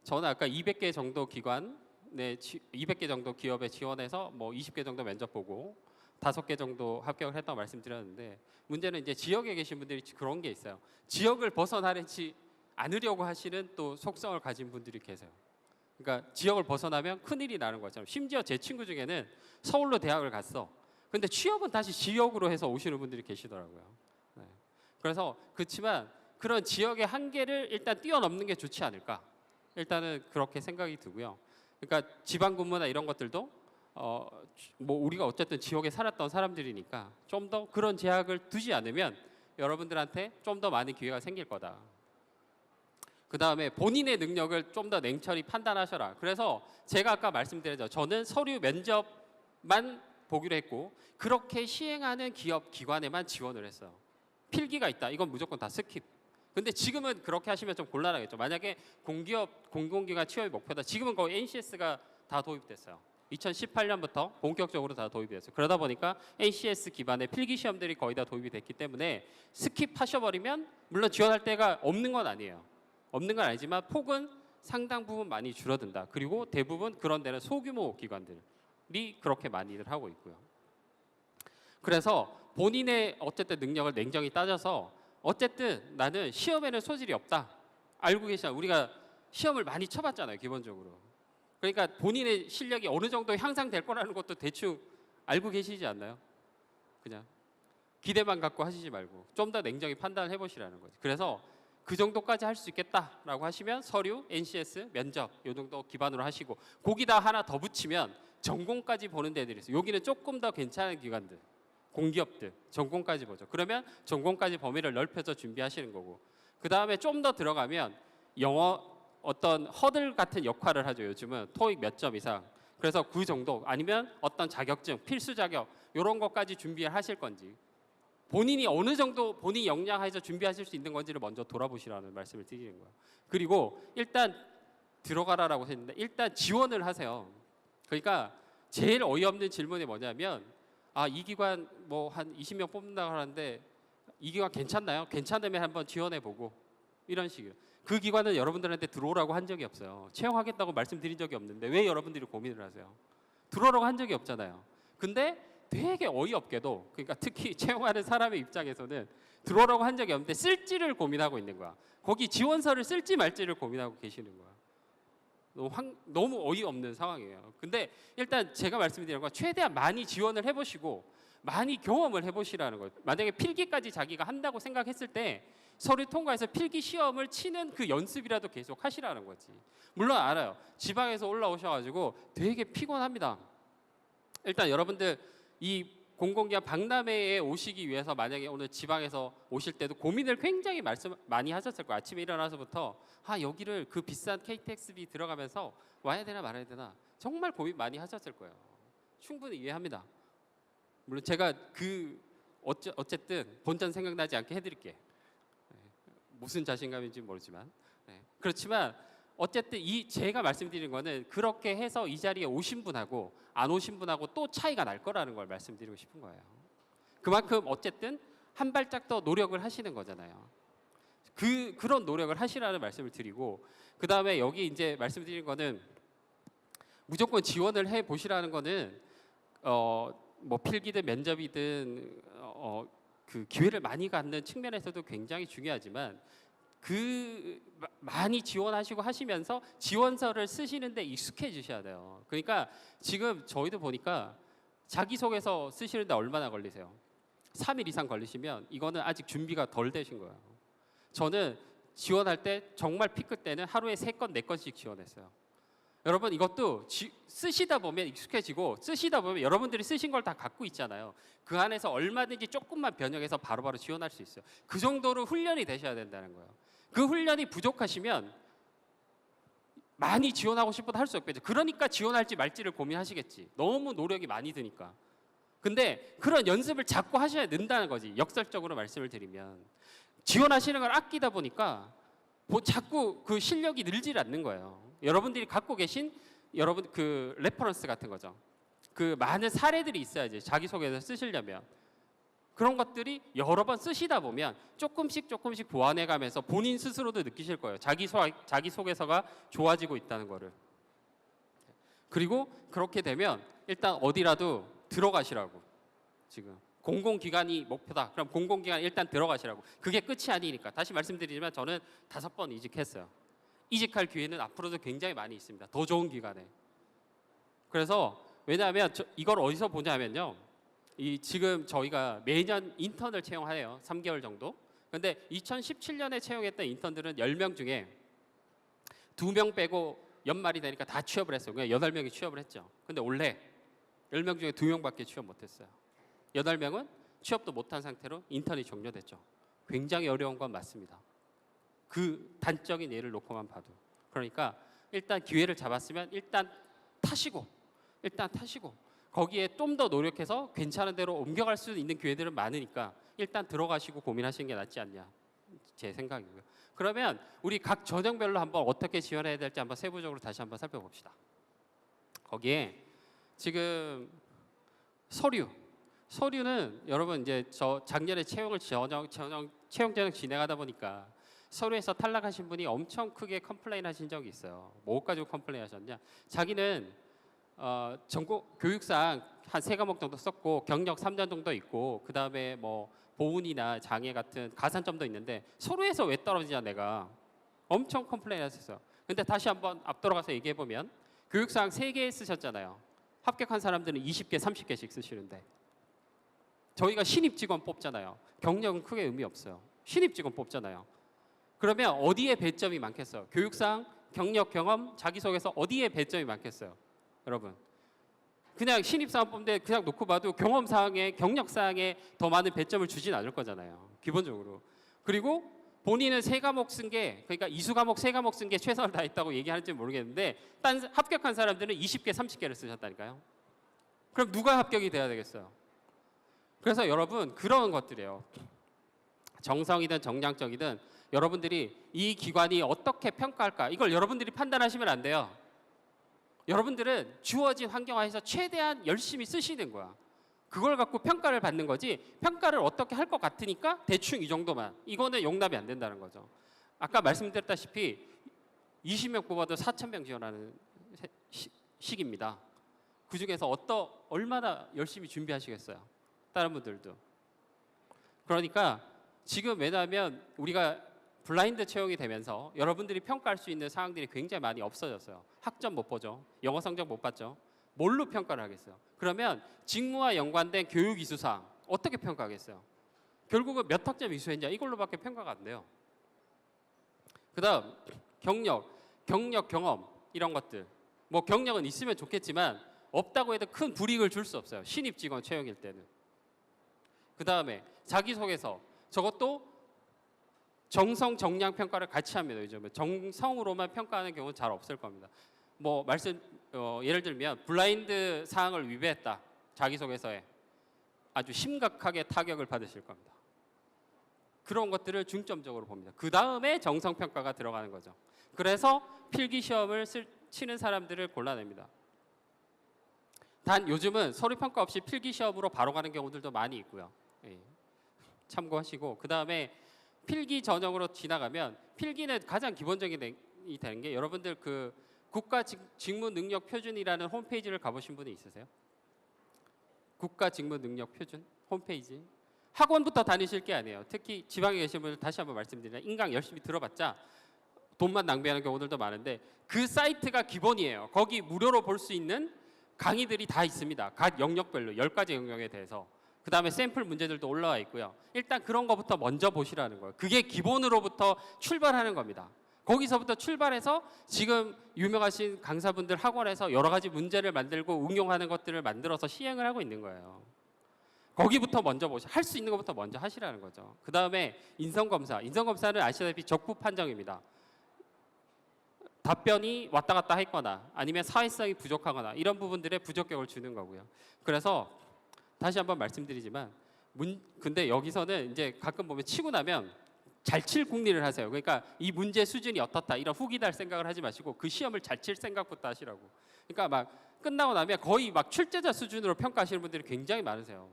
200개 정도 기관 200개 정도 기업에 지원해서 뭐 20개 정도 면접 보고 5개 정도 합격을 했다고 말씀드렸는데 문제는 이제 지역에 계신 분들이 그런 게 있어요. 지역을 벗어나지 않으려고 하시는 또 속성을 가진 분들이 계세요. 그러니까 지역을 벗어나면 큰일이 나는 거죠. 심지어 제 친구 중에는 서울로 대학을 갔어. 근데 취업은 다시 지역으로 해서 오시는 분들이 계시더라고요. 네. 그래서 그렇지만 그런 지역의 한계를 일단 뛰어넘는 게 좋지 않을까. 일단은 그렇게 생각이 들고요. 그러니까 지방 근무나 이런 것들도 뭐 우리가 어쨌든 지역에 살았던 사람들이니까 좀 더 그런 제약을 두지 않으면 여러분들한테 좀 더 많은 기회가 생길 거다. 그 다음에 본인의 능력을 좀 더 냉철히 판단하셔라. 그래서 제가 아까 말씀드렸죠. 저는 서류 면접만 보기로 했고 그렇게 시행하는 기업 기관에만 지원을 했어요. 필기가 있다. 이건 무조건 다 스킵. 근데 지금은 그렇게 하시면 좀 곤란하겠죠. 만약에 공기업 공공기관 취업이 목표다. 지금은 거의 NCS가 다 도입됐어요. 2018년부터 본격적으로 다 도입이 됐어요. 그러다 보니까 NCS 기반의 필기 시험들이 거의 다 도입이 됐기 때문에 스킵하셔버리면 물론 지원할 데가 없는 건 아니에요. 없는 건 아니지만 폭은 상당 부분 많이 줄어든다. 그리고 대부분 그런 데는 소규모 기관들이 그렇게 많이들 하고 있고요. 그래서 본인의 어쨌든 능력을 냉정히 따져서 어쨌든 나는 시험에는 소질이 없다. 알고 계시잖아요. 우리가 시험을 많이 쳐봤잖아요. 기본적으로. 그러니까 본인의 실력이 어느 정도 향상될 거라는 것도 대충 알고 계시지 않나요? 그냥 기대만 갖고 하시지 말고 좀 더 냉정히 판단해 보시라는 거죠. 그래서 그 정도까지 할 수 있겠다라고 하시면 서류, NCS, 면접 이 정도 기반으로 하시고 거기다 하나 더 붙이면 전공까지 보는 데들이 있어요. 여기는 조금 더 괜찮은 기관들, 공기업들 전공까지 보죠. 그러면 전공까지 범위를 넓혀서 준비하시는 거고 그 다음에 좀 더 들어가면 영어 어떤 허들 같은 역할을 하죠. 요즘은 토익 몇 점 이상. 그래서 그 정도 아니면 어떤 자격증, 필수 자격 이런 것까지 준비를 하실 건지 본인이 어느 정도 본인 역량하에서 준비하실 수 있는 건지를 먼저 돌아보시라는 말씀을 드리는 거예요. 그리고 일단 들어가라라고 했는데 일단 지원을 하세요. 그러니까 제일 어이없는 질문이 뭐냐면 이 기관 뭐 한 20명 뽑는다고 하는데 이 기관 괜찮나요? 괜찮으면 한번 지원해보고 이런 식이에요. 그 기관은 여러분들한테 들어오라고 한 적이 없어요. 채용하겠다고 말씀드린 적이 없는데 왜 여러분들이 고민을 하세요? 들어오라고 한 적이 없잖아요. 근데 되게 어이없게도 그러니까 특히 채용하는 사람의 입장에서는 들어오라고 한 적이 없는데 쓸지를 고민하고 있는 거야. 거기 지원서를 쓸지 말지를 고민하고 계시는 거야. 너무 어이없는 상황이에요. 근데 일단 제가 말씀드리는 건 최대한 많이 지원을 해보시고 많이 경험을 해보시라는 거예요. 만약에 필기까지 자기가 한다고 생각했을 때 서류 통과해서 필기 시험을 치는 그 연습이라도 계속 하시라는 거지. 물론 알아요. 지방에서 올라오셔가지고 되게 피곤합니다. 일단 여러분들 이 공공기관 박람회에 오시기 위해서 만약에 오늘 지방에서 오실 때도 고민을 굉장히 많이 하셨을 거예요. 아침에 일어나서부터 여기를 그 비싼 KTX비 들어가면서 와야 되나 말아야 되나 정말 고민 많이 하셨을 거예요. 충분히 이해합니다. 물론 제가 어쨌든 본전 생각나지 않게 해드릴게. 무슨 자신감인지 모르지만 그렇지만 어쨌든 제가 말씀드리는 거는 그렇게 해서 이 자리에 오신 분하고 안 오신 분하고 또 차이가 날 거라는 걸 말씀드리고 싶은 거예요. 그만큼 어쨌든 한 발짝 더 노력을 하시는 거잖아요. 그런 노력을 하시라는 말씀을 드리고 그 다음에 여기 이제 말씀드리는 거는 무조건 지원을 해 보시라는 거는 뭐 필기든 면접이든 그 기회를 많이 갖는 측면에서도 굉장히 중요하지만 많이 지원하시고 하시면서 지원서를 쓰시는데 익숙해지셔야 돼요. 그러니까 지금 저희도 보니까 자기소개서 쓰시는데 얼마나 걸리세요? 3일 이상 걸리시면 이거는 아직 준비가 덜 되신 거예요. 저는 지원할 때 정말 피크 때는 하루에 3건, 4건씩 지원했어요. 여러분 이것도 쓰시다 보면 익숙해지고 쓰시다 보면 여러분들이 쓰신 걸 다 갖고 있잖아요. 그 안에서 얼마든지 조금만 변형해서 바로바로 지원할 수 있어요. 그 정도로 훈련이 되셔야 된다는 거예요. 그 훈련이 부족하시면 많이 지원하고 싶어도 할 수 없겠죠. 그러니까 지원할지 말지를 고민하시겠지. 너무 노력이 많이 드니까. 근데 그런 연습을 자꾸 하셔야 는다는 거지. 역설적으로 말씀을 드리면 지원하시는 걸 아끼다 보니까 자꾸 그 실력이 늘질 않는 거예요. 여러분들이 갖고 계신 여러분 그 레퍼런스 같은 거죠. 그 많은 사례들이 있어야지 자기소개서 쓰시려면. 그런 것들이 여러 번 쓰시다 보면 조금씩 보완해가면서 본인 스스로도 느끼실 거예요. 자기소개서가 좋아지고 있다는 거를. 그리고 그렇게 되면 일단 어디라도 들어가시라고. 지금 공공기관이 목표다. 그럼 공공기관 일단 들어가시라고. 그게 끝이 아니니까. 다시 말씀드리지만 저는 5번 이직했어요. 이직할 기회는 앞으로도 굉장히 많이 있습니다. 더 좋은 기관에. 그래서 왜냐하면 이걸 어디서 보냐면요. 지금 저희가 매년 인턴을 채용하네요. 3개월 정도. 근데 2017년에 채용했던 인턴들은 10명 중에 2명 빼고 연말이 되니까 다 취업을 했어요. 그냥 8명이 취업을 했죠. 근데 올해 10명 중에 2명밖에 취업 못했어요. 8명은 취업도 못한 상태로 인턴이 종료됐죠. 굉장히 어려운 건 맞습니다. 그 단적인 예를 놓고만 봐도. 그러니까 일단 기회를 잡았으면 일단 타시고 거기에 좀 더 노력해서 괜찮은 대로 옮겨갈 수 있는 기회들은 많으니까 일단 들어가시고 고민하시는 게 낫지 않냐 제 생각이고요. 그러면 우리 각 전형별로 한번 어떻게 지원해야 될지 한번 세부적으로 다시 한번 살펴봅시다. 거기에 지금 서류는 여러분 이제 저 작년에 채용 전형 진행하다 보니까 서류에서 탈락하신 분이 엄청 크게 컴플레인 하신 적이 있어요. 뭐 가지고 컴플레인 하셨냐? 자기는 전국 교육상 한 3과목 정도 썼고 경력 3년 정도 있고 그 다음에 뭐 보훈이나 장애 같은 가산점도 있는데 서류에서 왜 떨어지냐 내가 엄청 컴플레인 하셨어요. 근데 다시 한번 앞돌아가서 얘기해 보면 교육상 3개 쓰셨잖아요. 합격한 사람들은 20개, 30개씩 쓰시는데 저희가 신입 직원 뽑잖아요. 경력은 크게 의미 없어요. 신입 직원 뽑잖아요. 그러면 어디에 배점이 많겠어요? 교육상, 경력, 경험, 자기소개서 어디에 배점이 많겠어요? 여러분 그냥 신입사원 뽑는데 그냥 놓고 봐도 경험사항에 경력사항에 더 많은 배점을 주진 않을 거잖아요. 기본적으로. 그리고 본인은 3과목 쓴 게 그러니까 이수과목 3과목 쓴 게 최선을 다했다고 얘기하는지 모르겠는데 합격한 사람들은 20개 30개를 쓰셨다니까요. 그럼 누가 합격이 돼야 되겠어요? 그래서 여러분 그런 것들이에요. 정성이든 정량적이든 여러분들이 이 기관이 어떻게 평가할까 이걸 여러분들이 판단하시면 안 돼요. 여러분들은 주어진 환경 하에서 최대한 열심히 쓰시는 거야. 그걸 갖고 평가를 받는 거지 평가를 어떻게 할 것 같으니까 대충 이 정도만 이거는 용납이 안 된다는 거죠. 아까 말씀드렸다시피 20명 뽑아도 4,000명 지원하는 시기입니다. 그중에서 얼마나 열심히 준비하시겠어요? 다른 분들도. 그러니까 지금 왜냐하면 우리가 블라인드 채용이 되면서 여러분들이 평가할 수 있는 사항들이 굉장히 많이 없어졌어요. 학점 못 보죠. 영어 성적 못 봤죠. 뭘로 평가를 하겠어요? 그러면 직무와 연관된 교육 이수사항 어떻게 평가하겠어요? 결국은 몇 학점 이수했냐 이걸로밖에 평가가 안 돼요. 그다음 경력, 경험 이런 것들. 뭐 경력은 있으면 좋겠지만 없다고 해도 큰 불이익을 줄 수 없어요. 신입 직원 채용일 때는. 그다음에 자기소개서 저것도 정성, 정량 평가를 같이 합니다. 요즘은 정성으로만 평가하는 경우는 잘 없을 겁니다. 뭐 예를 들면 블라인드 사항을 위배했다. 자기소개서에 아주 심각하게 타격을 받으실 겁니다. 그런 것들을 중점적으로 봅니다. 그 다음에 정성 평가가 들어가는 거죠. 그래서 필기 시험을 치는 사람들을 골라냅니다. 단 요즘은 서류 평가 없이 필기 시험으로 바로 가는 경우들도 많이 있고요. 예. 참고하시고 그 다음에 필기 전형으로 지나가면 필기는 가장 기본적인 이 되는 게 여러분들 그 국가 직무 능력 표준이라는 홈페이지를 가보신 분이 있으세요? 국가 직무 능력 표준 홈페이지 학원부터 다니실 게 아니에요. 특히 지방에 계신 분들 다시 한번 말씀드리면 인강 열심히 들어봤자 돈만 낭비하는 경우들도 많은데 그 사이트가 기본이에요. 거기 무료로 볼 수 있는 강의들이 다 있습니다. 각 영역별로 10가지 영역에 대해서. 그 다음에 샘플 문제들도 올라와 있고요. 일단 그런 거부터 먼저 보시라는 거예요. 그게 기본으로부터 출발하는 겁니다. 거기서부터 출발해서 지금 유명하신 강사분들 학원에서 여러 가지 문제를 만들고 응용하는 것들을 만들어서 시행을 하고 있는 거예요. 거기부터 먼저 할 수 있는 것부터 먼저 하시라는 거죠. 그 다음에 인성검사. 인성검사는 아시다시피 적부 판정입니다. 답변이 왔다 갔다 했거나 아니면 사회성이 부족하거나 이런 부분들에 부적격을 주는 거고요. 그래서 다시 한번 말씀드리지만 근데 여기서는 이제 가끔 보면 치고 나면 잘 칠 궁리를 하세요. 그러니까 이 문제 수준이 어떻다 이런 후기 달 생각을 하지 마시고 그 시험을 잘 칠 생각부터 하시라고. 그러니까 막 끝나고 나면 거의 막 출제자 수준으로 평가하시는 분들이 굉장히 많으세요.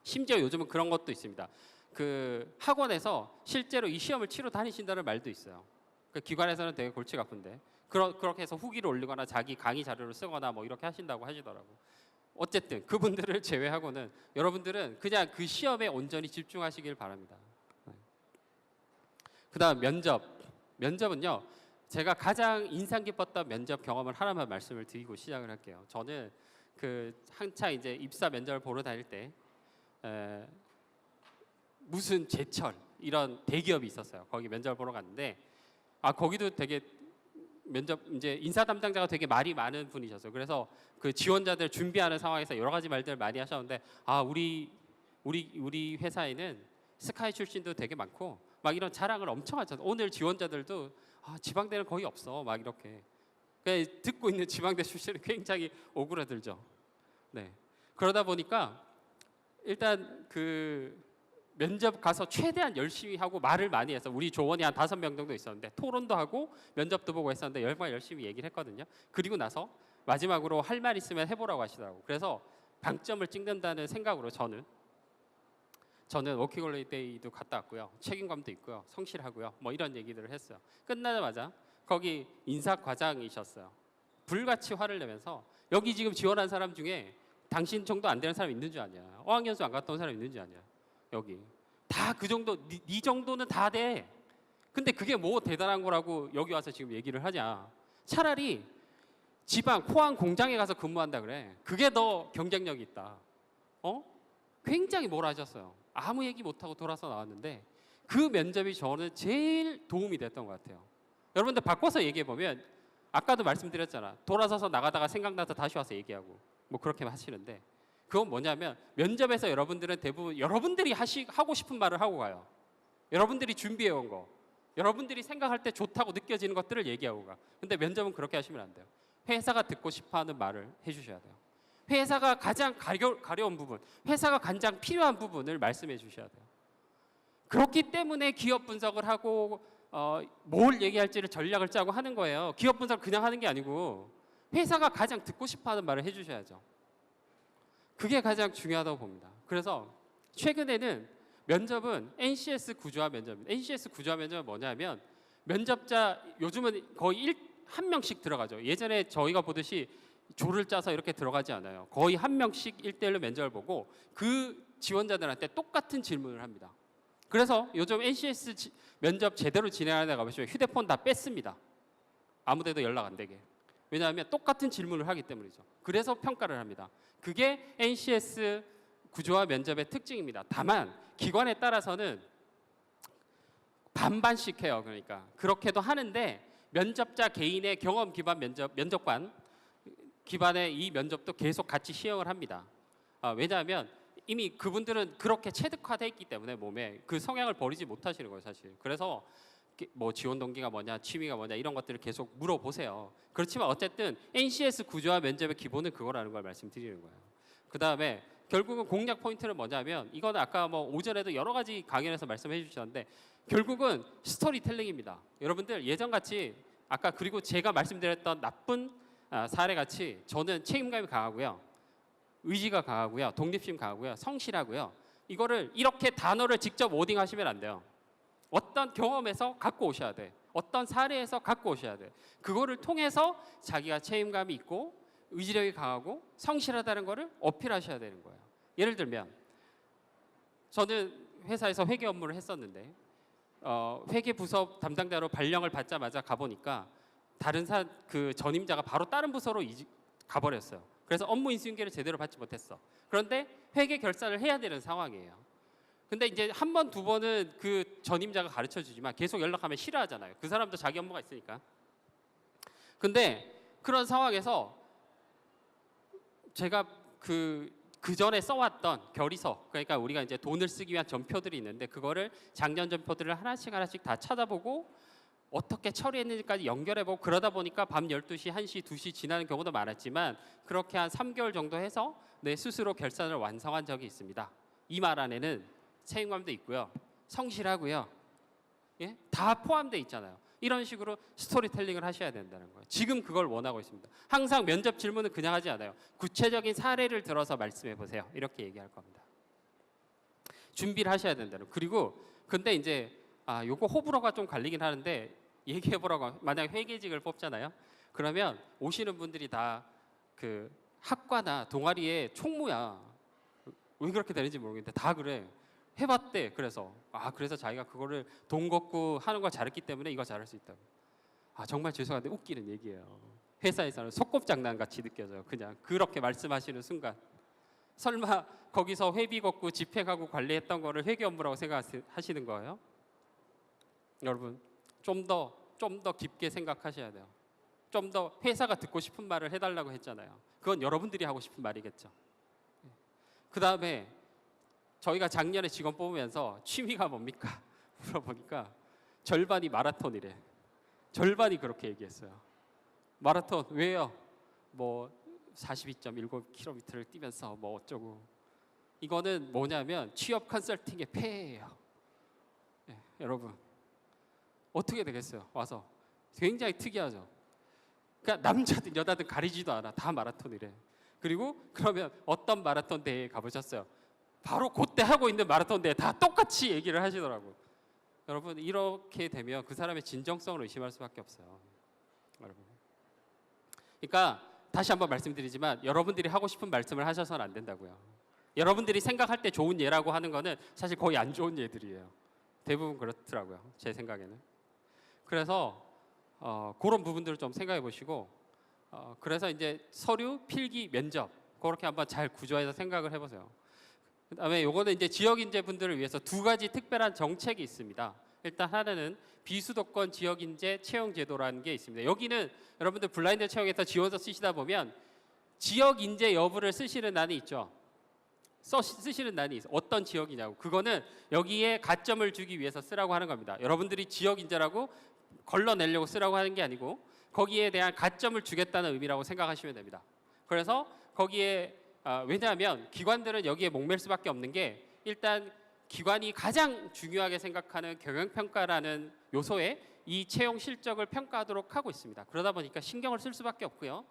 심지어 요즘은 그런 것도 있습니다. 그 학원에서 실제로 이 시험을 치러 다니신다는 말도 있어요. 그 기관에서는 되게 골치가 아픈데 그렇게 해서 후기를 올리거나 자기 강의 자료를 쓰거나 뭐 이렇게 하신다고 하시더라고. 어쨌든 그분들을 제외하고는 여러분들은 그냥 그 시험에 온전히 집중하시길 바랍니다. 그다음 면접은요. 제가 가장 인상 깊었던 면접 경험을 하나만 말씀을 드리고 시작을 할게요. 저는 그 한창 이제 입사 면접을 보러 다닐 때 무슨 제철 이런 대기업이 있었어요. 거기 면접을 보러 갔는데 거기도 되게 면접 이제 인사 담당자가 되게 말이 많은 분이셨어요. 그래서 그 지원자들 준비하는 상황에서 여러 가지 말들을 많이 하셨는데 우리 회사에는 스카이 출신도 되게 많고 막 이런 자랑을 엄청 하셨어요. 오늘 지원자들도 지방대는 거의 없어 막 이렇게 듣고 있는 지방대 출신은 굉장히 오그라들죠. 네. 그러다 보니까 일단 그 면접 가서 최대한 열심히 하고 말을 많이 해서 우리 조원이 한 5명 정도 있었는데 토론도 하고 면접도 보고 했었는데 정말 열심히 얘기를 했거든요. 그리고 나서 마지막으로 할 말 있으면 해보라고 하시더라고요. 그래서 방점을 찍는다는 생각으로 저는 워킹홀리데이도 갔다 왔고요. 책임감도 있고요. 성실하고요. 뭐 이런 얘기들을 했어요. 끝나자마자 거기 인사과장이셨어요. 불같이 화를 내면서 여기 지금 지원한 사람 중에 당신 정도 안 되는 사람 있는 줄 아냐. 어학연수 안 갔다 온 사람 있는 줄 아냐. 여기 다 그 정도 네 정도는 다 돼. 근데 그게 뭐 대단한 거라고 여기 와서 지금 얘기를 하냐. 차라리 지방 포항 공장에 가서 근무한다 그래. 그게 더 경쟁력이 있다. 굉장히 뭐라 하셨어요. 아무 얘기 못하고 돌아서 나왔는데 그 면접이 저는 제일 도움이 됐던 것 같아요. 여러분들 바꿔서 얘기해 보면 아까도 말씀드렸잖아. 돌아서서 나가다가 생각나서 다시 와서 얘기하고 뭐 그렇게 하시는데 그건 뭐냐면 면접에서 여러분들은 대부분 여러분들이 하고 싶은 말을 하고 가요. 여러분들이 준비해 온 거, 여러분들이 생각할 때 좋다고 느껴지는 것들을 얘기하고 가. 근데 면접은 그렇게 하시면 안 돼요. 회사가 듣고 싶어하는 말을 해주셔야 돼요. 회사가 가장 가려운 부분, 회사가 가장 필요한 부분을 말씀해 주셔야 돼요. 그렇기 때문에 기업 분석을 하고 뭘 얘기할지를 전략을 짜고 하는 거예요. 기업 분석을 그냥 하는 게 아니고 회사가 가장 듣고 싶어하는 말을 해주셔야죠. 그게 가장 중요하다고 봅니다. 그래서 최근에는 면접은 NCS 구조화 면접입니다. NCS 구조화 면접은 뭐냐면 면접자 요즘은 거의 한 명씩 들어가죠. 예전에 저희가 보듯이 조를 짜서 이렇게 들어가지 않아요. 거의 한 명씩 1대1로 면접을 보고 그 지원자들한테 똑같은 질문을 합니다. 그래서 요즘 NCS 면접 제대로 진행하는 데 가보시면 휴대폰 다 뺐습니다. 아무데도 연락 안 되게. 왜냐하면 똑같은 질문을 하기 때문이죠. 그래서 평가를 합니다. 그게 NCS 구조화 면접의 특징입니다. 다만 기관에 따라서는 반반씩 해요. 그러니까 그렇게도 하는데 면접자 개인의 경험 기반 면접관 기반의 이 면접도 계속 같이 시행을 합니다. 왜냐하면 이미 그분들은 그렇게 체득화돼 있기 때문에 몸에 그 성향을 버리지 못하시는 거예요, 사실. 그래서 뭐 지원 동기가 뭐냐, 취미가 뭐냐 이런 것들을 계속 물어보세요. 그렇지만 어쨌든 NCS 구조화 면접의 기본은 그거라는 걸 말씀드리는 거예요. 그 다음에 결국은 공략 포인트는 뭐냐면 이거는 아까 뭐 오전에도 여러 가지 강연에서 말씀해 주셨는데 결국은 스토리텔링입니다. 여러분들 예전같이 아까 그리고 제가 말씀드렸던 나쁜 사례같이 저는 책임감이 강하고요. 의지가 강하고요. 독립심 강하고요. 성실하고요. 이거를 이렇게 단어를 직접 워딩하시면 안 돼요. 어떤 경험에서 갖고 오셔야 돼. 어떤 사례에서 갖고 오셔야 돼. 그거를 통해서 자기가 책임감이 있고 의지력이 강하고 성실하다는 거를 어필하셔야 되는 거예요. 예를 들면 저는 회사에서 회계 업무를 했었는데 회계 부서 담당자로 발령을 받자마자 가보니까 다른 그 전임자가 바로 다른 부서로 가버렸어요. 그래서 업무 인수인계를 제대로 받지 못했어. 그런데 회계 결산을 해야 되는 상황이에요. 근데 이제 한 번, 두 번은 그 전임자가 가르쳐 주지만 계속 연락하면 싫어하잖아요. 그 사람도 자기 업무가 있으니까. 근데 그런 상황에서 제가 그 전에 써왔던 결의서, 그러니까 우리가 이제 돈을 쓰기 위한 전표들이 있는데 그거를 작년 전표들을 하나씩 다 찾아보고 어떻게 처리했는지까지 연결해보고 그러다 보니까 밤 12시, 1시, 2시 지나는 경우도 많았지만 그렇게 한 3개월 정도 해서 내 스스로 결산을 완성한 적이 있습니다. 이 말 안에는 책임감도 있고요. 성실하고요. 예? 다 포함되어 있잖아요. 이런 식으로 스토리텔링을 하셔야 된다는 거예요. 지금 그걸 원하고 있습니다. 항상 면접 질문은 그냥 하지 않아요. 구체적인 사례를 들어서 말씀해 보세요. 이렇게 얘기할 겁니다. 준비를 하셔야 된다는 거예요. 그리고 근데 이제 요거 호불호가 좀 갈리긴 하는데 얘기해 보라고 만약 회계직을 뽑잖아요. 그러면 오시는 분들이 다 그 학과나 동아리의 총무야. 왜 그렇게 되는지 모르겠는데 다 그래. 해봤대. 그래서 그래서 자기가 그거를 돈 걷고 하는 걸 잘했기 때문에 이거 잘할 수 있다고. 정말 죄송한데 웃기는 얘기예요. 회사에서는 소꿉장난 같이 느껴져요. 그냥 그렇게 말씀하시는 순간 설마 거기서 회비 걷고 집행하고 관리했던 거를 회계 업무라고 생각하시는 거예요? 여러분 좀 더 깊게 생각하셔야 돼요. 좀 더 회사가 듣고 싶은 말을 해달라고 했잖아요. 그건 여러분들이 하고 싶은 말이겠죠. 그 다음에 저희가 작년에 직원 뽑으면서 취미가 뭡니까? 물어보니까 절반이 마라톤이래. 절반이 그렇게 얘기했어요. 마라톤 왜요? 뭐 42.19km를 뛰면서 뭐 어쩌고. 이거는 뭐냐면 취업 컨설팅의 폐해예요. 여러분 어떻게 되겠어요? 와서 굉장히 특이하죠. 그러니까 남자든 여자든 가리지도 않아. 다 마라톤이래. 그리고 그러면 어떤 마라톤 대회에 가보셨어요? 바로 그때 하고 있는 마라톤 대회 다 똑같이 얘기를 하시더라고요. 여러분 이렇게 되면 그 사람의 진정성을 의심할 수밖에 없어요. 여러분. 그러니까 다시 한번 말씀드리지만 여러분들이 하고 싶은 말씀을 하셔서는 안 된다고요. 여러분들이 생각할 때 좋은 예라고 하는 거는 사실 거의 안 좋은 예들이에요. 대부분 그렇더라고요. 제 생각에는. 그래서 그런 부분들을 좀 생각해 보시고 그래서 이제 서류, 필기, 면접 그렇게 한번 잘 구조해서 생각을 해보세요. 그다음에 요거는 이제 지역 인재 분들을 위해서 두 가지 특별한 정책이 있습니다. 일단 하나는 비수도권 지역 인재 채용 제도라는 게 있습니다. 여기는 여러분들 블라인드 채용에서 지원서 쓰시다 보면 지역 인재 여부를 쓰시는 난이 있죠. 쓰시는 난이 있어요. 어떤 지역이냐고. 그거는 여기에 가점을 주기 위해서 쓰라고 하는 겁니다. 여러분들이 지역 인재라고 걸러내려고 쓰라고 하는 게 아니고 거기에 대한 가점을 주겠다는 의미라고 생각하시면 됩니다. 그래서 거기에 왜냐하면 기관들은 여기에 목맬 수밖에 없는 게 일단 기관이 가장 중요하게 생각하는 경영평가라는 요소에 이 채용 실적을 평가하도록 하고 있습니다. 그러다 보니까 신경을 쓸 수밖에 없고요.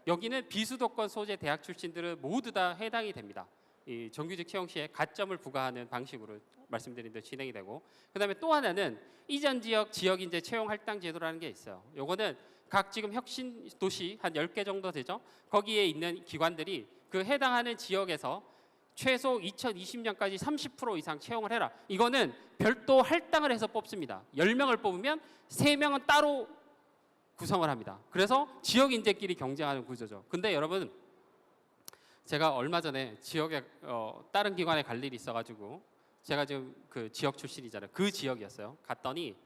여기는 비수도권 소재 대학 출신들은 모두 다 해당이 됩니다. 이 정규직 채용 시에 가점을 부과하는 방식으로 말씀드린 대로 진행이 되고, 그다음에 또 하나는 이전 지역 지역인재 채용 할당 제도라는 게 있어요. 요거는 각 지금 혁신 도시 한 10개 정도 되죠. 거기에 있는 기관들이 그 해당하는 지역에서 최소 2020년까지 30% 이상 채용을 해라. 이거는 별도 할당을 해서 뽑습니다. 10명을 뽑으면 3명은 따로 구성을 합니다. 그래서 지역 인재끼리 경쟁하는 구조죠. 근데 여러분 제가 얼마 전에 지역에 다른 기관에 갈 일이 있어가지고 제가 지금 그 지역 출신이잖아요. 그 지역이었어요. 갔더니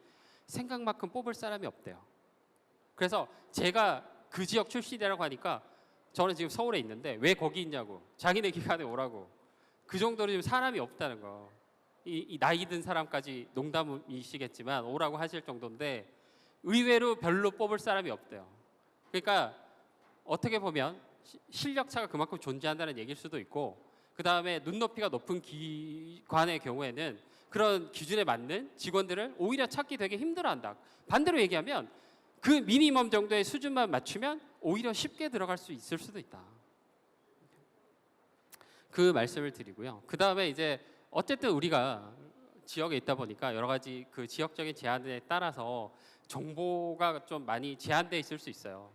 생각만큼 뽑을 사람이 없대요. 그래서 제가 그 지역 출신이라고 하니까 저는 지금 서울에 있는데 왜 거기 있냐고, 자기네 기관에 오라고. 그 정도로 지금 사람이 없다는 거. 이 나이 든 사람까지 농담이시겠지만 오라고 하실 정도인데 의외로 별로 뽑을 사람이 없대요. 그러니까 어떻게 보면 실력 차가 그만큼 존재한다는 얘기일 수도 있고, 그 다음에 눈높이가 높은 기관의 경우에는 그런 기준에 맞는 직원들을 오히려 찾기 되게 힘들어한다. 반대로 얘기하면 그 미니멈 정도의 수준만 맞추면 오히려 쉽게 들어갈 수 있을 수도 있다. 그 말씀을 드리고요. 그 다음에 이제 어쨌든 우리가 지역에 있다 보니까 여러 가지 그 지역적인 제한에 따라서 정보가 좀 많이 제한돼 있을 수 있어요.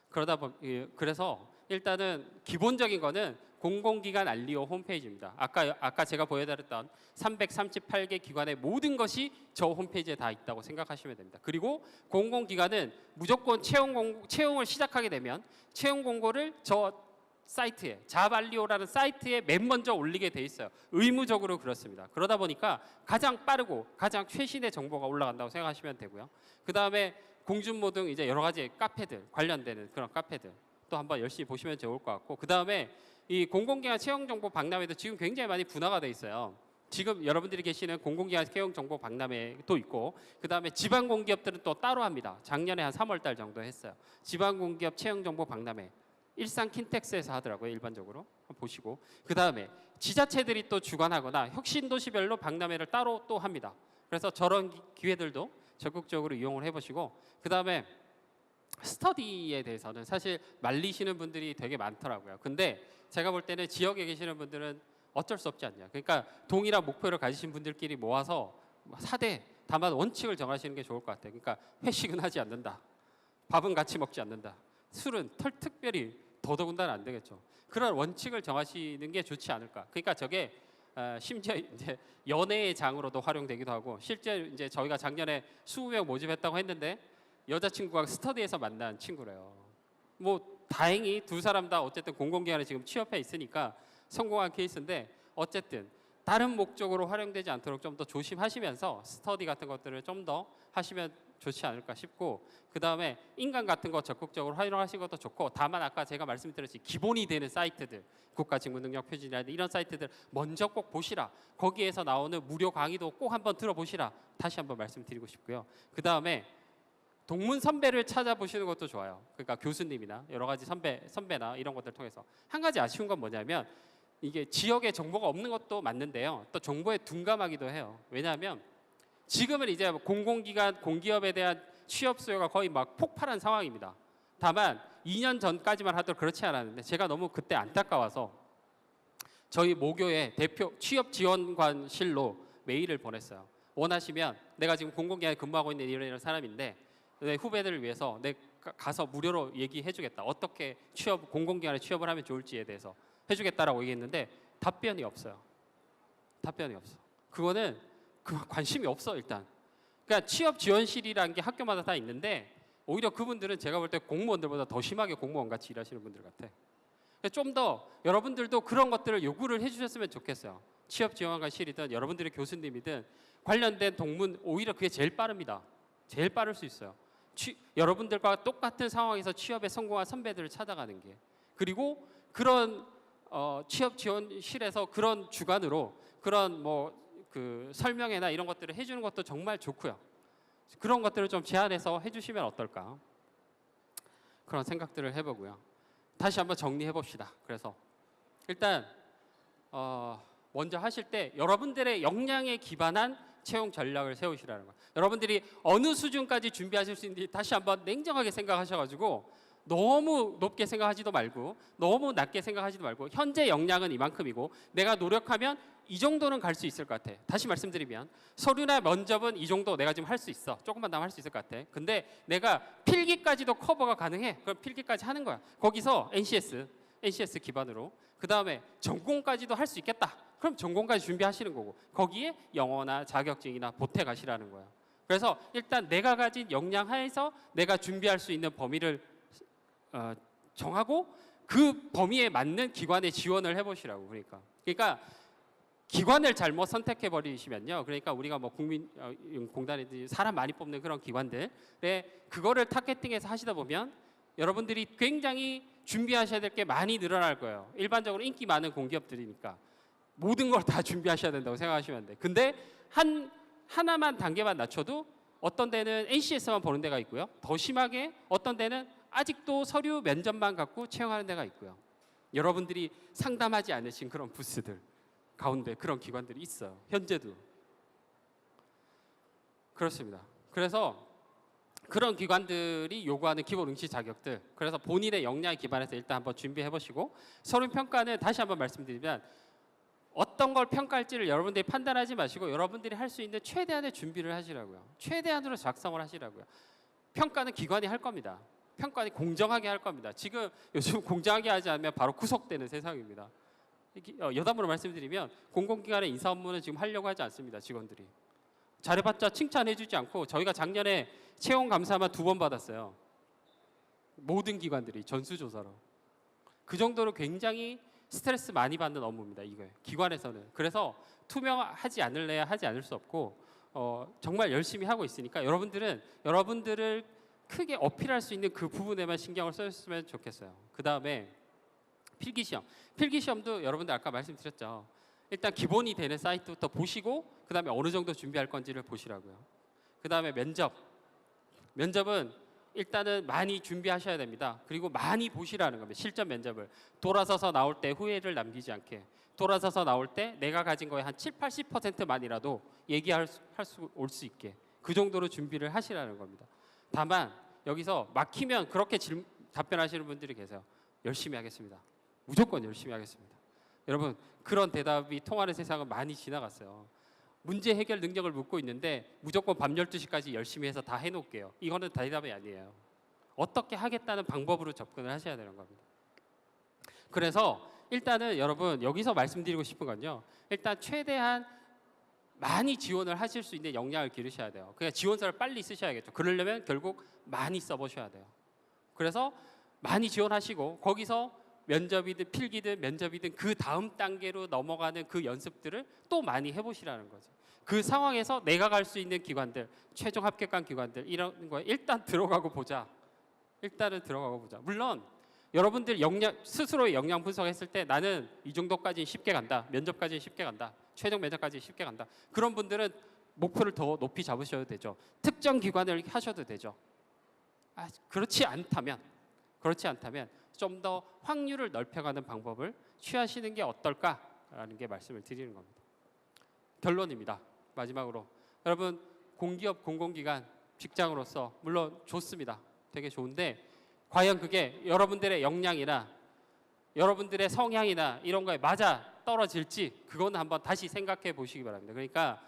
그래서 일단은 기본적인 거는 공공기관 알리오 홈페이지입니다. 아까 제가 보여드렸던 338개 기관의 모든 것이 저 홈페이지에 다 있다고 생각하시면 됩니다. 그리고 공공기관은 무조건 채용을 시작하게 되면 채용 공고를 저 사이트에 잡알리오라는 사이트에 맨 먼저 올리게 돼 있어요. 의무적으로 그렇습니다. 그러다 보니까 가장 빠르고 가장 최신의 정보가 올라간다고 생각하시면 되고요. 그 다음에 공준모 등 이제 여러 가지 카페들 관련되는 그런 카페들 또 한번 열심히 보시면 좋을 것 같고, 그 다음에 이 공공기관 채용 정보 박람회도 지금 굉장히 많이 분화가 돼 있어요. 지금 여러분들이 계시는 공공기관 채용 정보 박람회도 있고, 그 다음에 지방 공기업들은 또 따로 합니다. 작년에 한 3월 달 정도 했어요. 지방 공기업 채용 정보 박람회. 일산 킨텍스에서 하더라고요. 일반적으로 보시고, 그 다음에 지자체들이 또 주관하거나 혁신도시별로 박람회를 따로 또 합니다. 그래서 저런 기회들도 적극적으로 이용을 해보시고, 그 다음에 스터디에 대해서는 사실 말리시는 분들이 되게 많더라고요. 근데 제가 볼 때는 지역에 계시는 분들은 어쩔 수 없지 않냐. 그러니까 동일한 목표를 가지신 분들끼리 모아서 4대 다만 원칙을 정하시는 게 좋을 것 같아요. 그러니까 회식은 하지 않는다. 밥은 같이 먹지 않는다. 술은 특별히 더더군다나 안 되겠죠. 그런 원칙을 정하시는 게 좋지 않을까. 그러니까 저게 심지어 이제 연애의 장으로도 활용되기도 하고, 실제 이제 저희가 작년에 20명 모집했다고 했는데 여자친구가 스터디에서 만난 친구래요. 뭐 다행히 두 사람 다 어쨌든 공공기관에 지금 취업해 있으니까 성공한 케이스인데, 어쨌든 다른 목적으로 활용되지 않도록 좀 더 조심하시면서 스터디 같은 것들을 좀 더 하시면 좋지 않을까 싶고, 그 다음에 인간 같은 거 적극적으로 활용하시는 것도 좋고, 다만 아까 제가 말씀드렸듯이 기본이 되는 사이트들, 국가직무능력표준이라든지 이런 사이트들 먼저 꼭 보시라. 거기에서 나오는 무료 강의도 꼭 한번 들어보시라. 다시 한번 말씀드리고 싶고요. 그 다음에 동문 선배를 찾아보시는 것도 좋아요. 그러니까 교수님이나 여러 가지 선배나 이런 것들 통해서. 한 가지 아쉬운 건 뭐냐면, 이게 지역에 정보가 없는 것도 맞는데요. 또 정보에 둔감하기도 해요. 왜냐하면 지금은 이제 공공기관, 공기업에 대한 취업 수요가 거의 막 폭발한 상황입니다. 다만 2년 전까지만 하더라도 그렇지 않았는데, 제가 너무 그때 안타까워서 저희 모교의 대표 취업지원관실로 메일을 보냈어요. 원하시면, 내가 지금 공공기관에 근무하고 있는 이런 사람인데 내 후배들을 위해서 내가 가서 무료로 얘기해주겠다. 어떻게 공공기관에 취업을 하면 좋을지에 대해서 해주겠다라고 얘기했는데 답변이 없어요. 답변이 없어. 그거는 관심이 없어 일단. 그러니까 취업지원실이라는 게 학교마다 다 있는데, 오히려 그분들은 제가 볼 때 공무원들보다 더 심하게 공무원같이 일하시는 분들 같아. 좀 더 여러분들도 그런 것들을 요구를 해주셨으면 좋겠어요. 취업지원관실이든 여러분들의 교수님이든 관련된 동문, 오히려 그게 제일 빠릅니다. 제일 빠를 수 있어요. 여러분들과 똑같은 상황에서 취업에 성공한 선배들을 찾아가는 게. 그리고 그런 취업지원실에서 그런 주관으로 그런 그 설명회나 이런 것들을 해주는 것도 정말 좋고요. 그런 것들을 좀 제안해서 해주시면 어떨까, 그런 생각들을 해보고요. 다시 한번 정리해 봅시다. 그래서 일단 먼저 하실 때 여러분들의 역량에 기반한 채용 전략을 세우시라는 거예요. 여러분들이 어느 수준까지 준비하실 수 있는지 다시 한번 냉정하게 생각하셔가지고, 너무 높게 생각하지도 말고 너무 낮게 생각하지도 말고, 현재 역량은 이만큼이고 내가 노력하면 이 정도는 갈 수 있을 것 같아. 다시 말씀드리면 서류나 면접은 이 정도 내가 지금 할 수 있어. 조금만 더 할 수 있을 것 같아. 근데 내가 필기까지도 커버가 가능해. 그럼 필기까지 하는 거야. 거기서 NCS 기반으로. 그 다음에 전공까지도 할 수 있겠다. 그럼 전공까지 준비하시는 거고, 거기에 영어나 자격증이나 보태가시라는 거야. 그래서 일단 내가 가진 역량 하에서 내가 준비할 수 있는 범위를 정하고 그 범위에 맞는 기관에 지원을 해보시라고. 그러니까 기관을 잘못 선택해 버리시면요, 그러니까 우리가 뭐 국민공단이든지 사람 많이 뽑는 그런 기관들에 그거를 타겟팅해서 하시다 보면 여러분들이 굉장히 준비하셔야 될 게 많이 늘어날 거예요. 일반적으로 인기 많은 공기업들이니까 모든 걸 다 준비하셔야 된다고 생각하시면 돼. 근데 하나만 단계만 낮춰도 어떤 데는 NCS만 보는 데가 있고요. 더 심하게 어떤 데는 아직도 서류 면접만 갖고 채용하는 데가 있고요. 여러분들이 상담하지 않으신 그런 부스들 가운데 그런 기관들이 있어요. 현재도. 그렇습니다. 그래서 그런 기관들이 요구하는 기본 응시 자격들, 그래서 본인의 역량에 기반해서 일단 한번 준비해 보시고, 서류 평가는 다시 한번 말씀드리면 어떤 걸 평가할지를 여러분들이 판단하지 마시고 여러분들이 할 수 있는 최대한의 준비를 하시라고요. 최대한으로 작성을 하시라고요. 평가는 기관이 할 겁니다. 평가는 공정하게 할 겁니다. 지금 요즘 공정하게 하지 않으면 바로 구속되는 세상입니다. 여담으로 말씀드리면 공공기관의 인사 업무는 지금 하려고 하지 않습니다. 직원들이 잘해봤자 칭찬해주지 않고, 저희가 작년에 채용 감사만 2번 받았어요. 모든 기관들이 전수조사로. 그 정도로 굉장히 스트레스 많이 받는 업무입니다. 이거예요. 기관에서는. 그래서 투명하지 않을래야 하지 않을 수 없고, 정말 열심히 하고 있으니까 여러분들을 크게 어필할 수 있는 그 부분에만 신경을 써주셨으면 좋겠어요. 그 다음에 필기시험도 여러분들 아까 말씀드렸죠. 일단 기본이 되는 사이트부터 보시고 그다음에 어느 정도 준비할 건지를 보시라고요. 그다음에 면접은 일단은 많이 준비하셔야 됩니다. 그리고 많이 보시라는 겁니다. 실전 면접을 돌아서서 나올 때 후회를 남기지 않게, 돌아서서 나올 때 내가 가진 거에 한 7, 80%만이라도 얘기할 수 올 수 있게 그 정도로 준비를 하시라는 겁니다. 다만 여기서 막히면 그렇게 답변하시는 분들이 계세요. 열심히 하겠습니다. 무조건 열심히 하겠습니다. 여러분, 그런 대답이 통하는 세상은 많이 지나갔어요. 문제 해결 능력을 묻고 있는데 무조건 밤 12시까지 열심히 해서 다 해놓을게요. 이거는 대답이 아니에요. 어떻게 하겠다는 방법으로 접근을 하셔야 되는 겁니다. 그래서 일단은 여러분 여기서 말씀드리고 싶은 건요. 일단 최대한 많이 지원을 하실 수 있는 역량을 기르셔야 돼요. 그냥 지원서를 빨리 쓰셔야겠죠. 그러려면 결국 많이 써보셔야 돼요. 그래서 많이 지원하시고 거기서 면접이든 필기든 면접이든 그 다음 단계로 넘어가는 그 연습들을 또 많이 해보시라는 거죠. 그 상황에서 내가 갈 수 있는 기관들, 최종 합격한 기관들 이런 거에 일단 들어가고 보자. 일단은 들어가고 보자. 물론 여러분들 스스로의 역량 분석했을 때 나는 이 정도까지 쉽게 간다. 면접까지 쉽게 간다. 최종 면접까지 쉽게 간다. 그런 분들은 목표를 더 높이 잡으셔도 되죠. 특정 기관을 하셔도 되죠. 그렇지 않다면 좀 더 확률을 넓혀가는 방법을 취하시는 게 어떨까라는 게 말씀을 드리는 겁니다. 결론입니다. 마지막으로 여러분 공기업 공공기관 직장으로서 물론 좋습니다. 되게 좋은데 과연 그게 여러분들의 역량이나 여러분들의 성향이나 이런 거에 맞아 떨어질지 그거는 한번 다시 생각해 보시기 바랍니다. 그러니까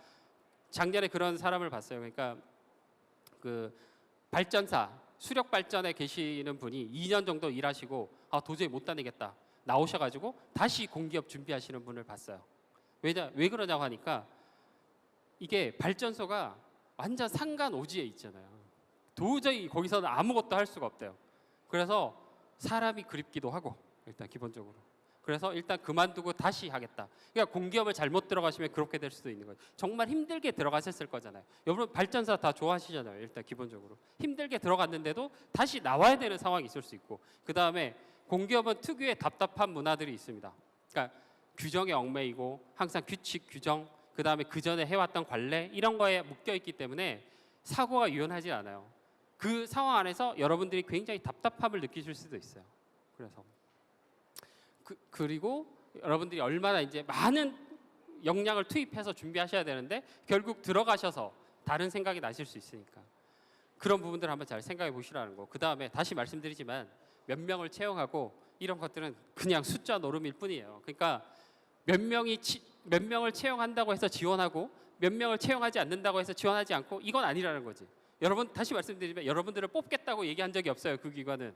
작년에 그런 사람을 봤어요. 그러니까 그 발전사 수력 발전에 계시는 분이 2년 정도 일하시고 도저히 못 다니겠다 나오셔가지고 다시 공기업 준비하시는 분을 봤어요. 왜 그러냐고 하니까 이게 발전소가 완전 상간오지에 있잖아요. 도저히 거기서는 아무것도 할 수가 없대요. 그래서 사람이 그립기도 하고 일단 기본적으로. 그래서 일단 그만두고 다시 하겠다. 그러니까 공기업을 잘못 들어가시면 그렇게 될 수도 있는 거예요. 정말 힘들게 들어가셨을 거잖아요. 여러분 발전사 다 좋아하시잖아요. 일단 기본적으로 힘들게 들어갔는데도 다시 나와야 되는 상황이 있을 수 있고, 그 다음에 공기업은 특유의 답답한 문화들이 있습니다. 그러니까 규정에 얽매이고 항상 규칙, 규정, 그 다음에 그 전에 해왔던 관례 이런 거에 묶여 있기 때문에 사고가 유연하지 않아요. 그 상황 안에서 여러분들이 굉장히 답답함을 느끼실 수도 있어요. 그래서 그리고 여러분들이 얼마나 이제 많은 역량을 투입해서 준비하셔야 되는데 결국 들어가셔서 다른 생각이 나실 수 있으니까 그런 부분들을 한번 잘 생각해 보시라는 거. 그 다음에 다시 말씀드리지만 몇 명을 채용하고 이런 것들은 그냥 숫자 노름일 뿐이에요. 그러니까 몇 명을 채용한다고 해서 지원하고 몇 명을 채용하지 않는다고 해서 지원하지 않고 이건 아니라는 거지. 여러분 다시 말씀드리면 여러분들을 뽑겠다고 얘기한 적이 없어요. 그 기관은.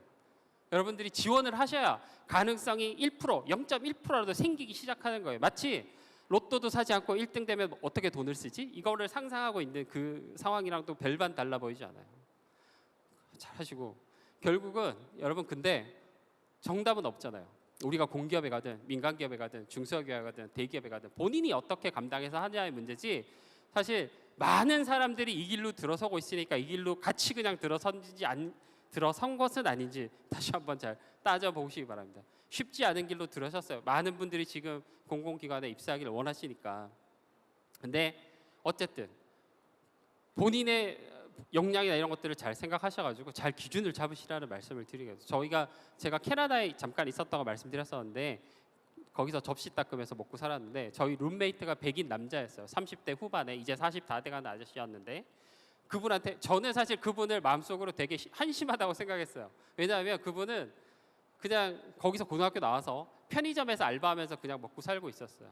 여러분들이 지원을 하셔야 가능성이 1%, 0.1%라도 생기기 시작하는 거예요. 마치 로또도 사지 않고 1등 되면 어떻게 돈을 쓰지? 이거를 상상하고 있는 그 상황이랑 또 별반 달라 보이지 않아요. 잘 하시고 결국은 여러분 근데 정답은 없잖아요. 우리가 공기업에 가든 민간기업에 가든 중소기업에 가든 대기업에 가든 본인이 어떻게 감당해서 하냐의 문제지 사실 많은 사람들이 이 길로 들어서고 있으니까 이 길로 같이 그냥 들어선 것은 아닌지 다시 한번 잘 따져보시기 바랍니다. 쉽지 않은 길로 들어섰어요. 많은 분들이 지금 공공기관에 입사하기를 원하시니까. 근데 어쨌든 본인의 역량이나 이런 것들을 잘 생각하셔가지고 잘 기준을 잡으시라는 말씀을 드리겠습니다. 제가 캐나다에 잠깐 있었다고 말씀드렸었는데 거기서 접시 닦으면서 먹고 살았는데 저희 룸메이트가 백인 남자였어요. 30대 후반에 이제 40 다 돼가는 아저씨였는데 그분한테 저는 사실 그분을 마음속으로 되게 한심하다고 생각했어요. 왜냐하면 그분은 그냥 거기서 고등학교 나와서 편의점에서 알바하면서 그냥 먹고 살고 있었어요.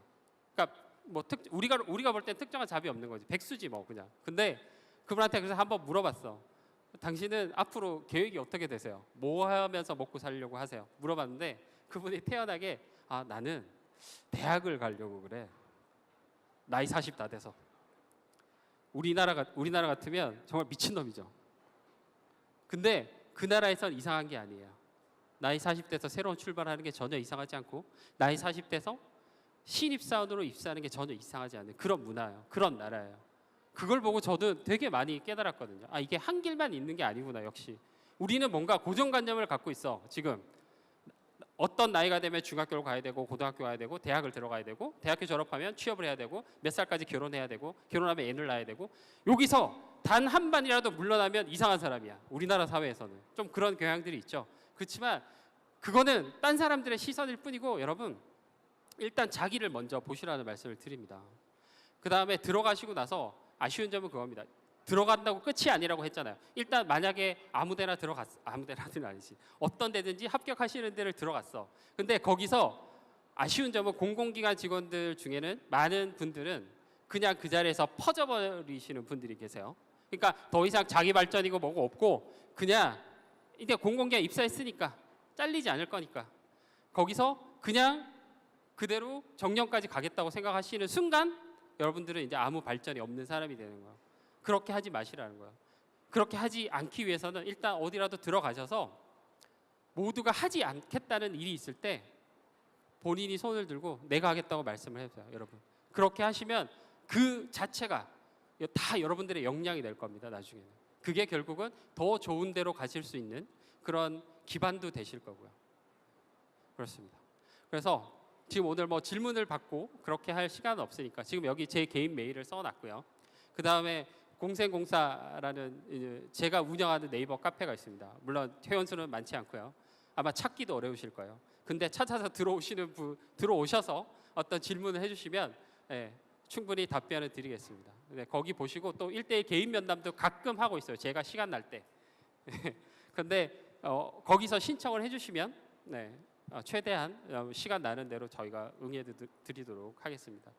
그러니까 뭐 우리가 볼 땐 특정한 잡이 없는 거지. 백수지 뭐 그냥. 근데 그분한테 그래서 한번 물어봤어. 당신은 앞으로 계획이 어떻게 되세요? 뭐 하면서 먹고 살려고 하세요? 물어봤는데 그분이 태연하게 나는 대학을 가려고 그래. 나이 40 다 돼서. 우리나라 같으면 정말 미친놈이죠. 근데 그 나라에선 이상한 게 아니에요. 나이 40대에서 새로운 출발하는 게 전혀 이상하지 않고 나이 40대에서 신입사원으로 입사하는 게 전혀 이상하지 않은 그런 문화예요. 그런 나라예요. 그걸 보고 저도 되게 많이 깨달았거든요. 이게 한 길만 있는 게 아니구나. 역시 우리는 뭔가 고정관념을 갖고 있어. 지금 어떤 나이가 되면 중학교를 가야 되고 고등학교 가야 되고 대학을 들어가야 되고 대학교 졸업하면 취업을 해야 되고 몇 살까지 결혼해야 되고 결혼하면 애를 낳아야 되고 여기서 단 한 반이라도 물러나면 이상한 사람이야. 우리나라 사회에서는 좀 그런 경향들이 있죠. 그렇지만 그거는 딴 사람들의 시선일 뿐이고 여러분 일단 자기를 먼저 보시라는 말씀을 드립니다. 그 다음에 들어가시고 나서 아쉬운 점은 그겁니다. 들어간다고 끝이 아니라고 했잖아요. 일단 만약에 아무데나 아무데나는 아니지. 어떤 데든지 합격하시는 데를 들어갔어. 근데 거기서 아쉬운 점은 공공기관 직원들 중에는 많은 분들은 그냥 그 자리에서 퍼져버리시는 분들이 계세요. 그러니까 더 이상 자기 발전이고 뭐고 없고 그냥 이제 공공기관 입사했으니까 잘리지 않을 거니까 거기서 그냥 그대로 정년까지 가겠다고 생각하시는 순간 여러분들은 이제 아무 발전이 없는 사람이 되는 거예요. 그렇게 하지 마시라는 거예요. 그렇게 하지 않기 위해서는 일단 어디라도 들어가셔서 모두가 하지 않겠다는 일이 있을 때 본인이 손을 들고 내가 하겠다고 말씀을 해주세요. 여러분 그렇게 하시면 그 자체가 다 여러분들의 역량이 될 겁니다. 나중에는 그게 결국은 더 좋은 데로 가실 수 있는 그런 기반도 되실 거고요. 그렇습니다. 그래서 지금 오늘 뭐 질문을 받고 그렇게 할 시간은 없으니까 지금 여기 제 개인 메일을 써놨고요. 그 다음에 공생공사라는 제가 운영하는 네이버 카페가 있습니다. 물론 회원수는 많지 않고요. 아마 찾기도 어려우실 거예요. 근데 찾아서 들어오셔서 어떤 질문을 해주시면 충분히 답변을 드리겠습니다. 거기 보시고 또 1:1 개인 면담도 가끔 하고 있어요. 제가 시간 날 때. 근데 거기서 신청을 해주시면 최대한 시간 나는 대로 저희가 응해 드리도록 하겠습니다.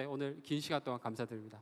오늘 긴 시간 동안 감사드립니다.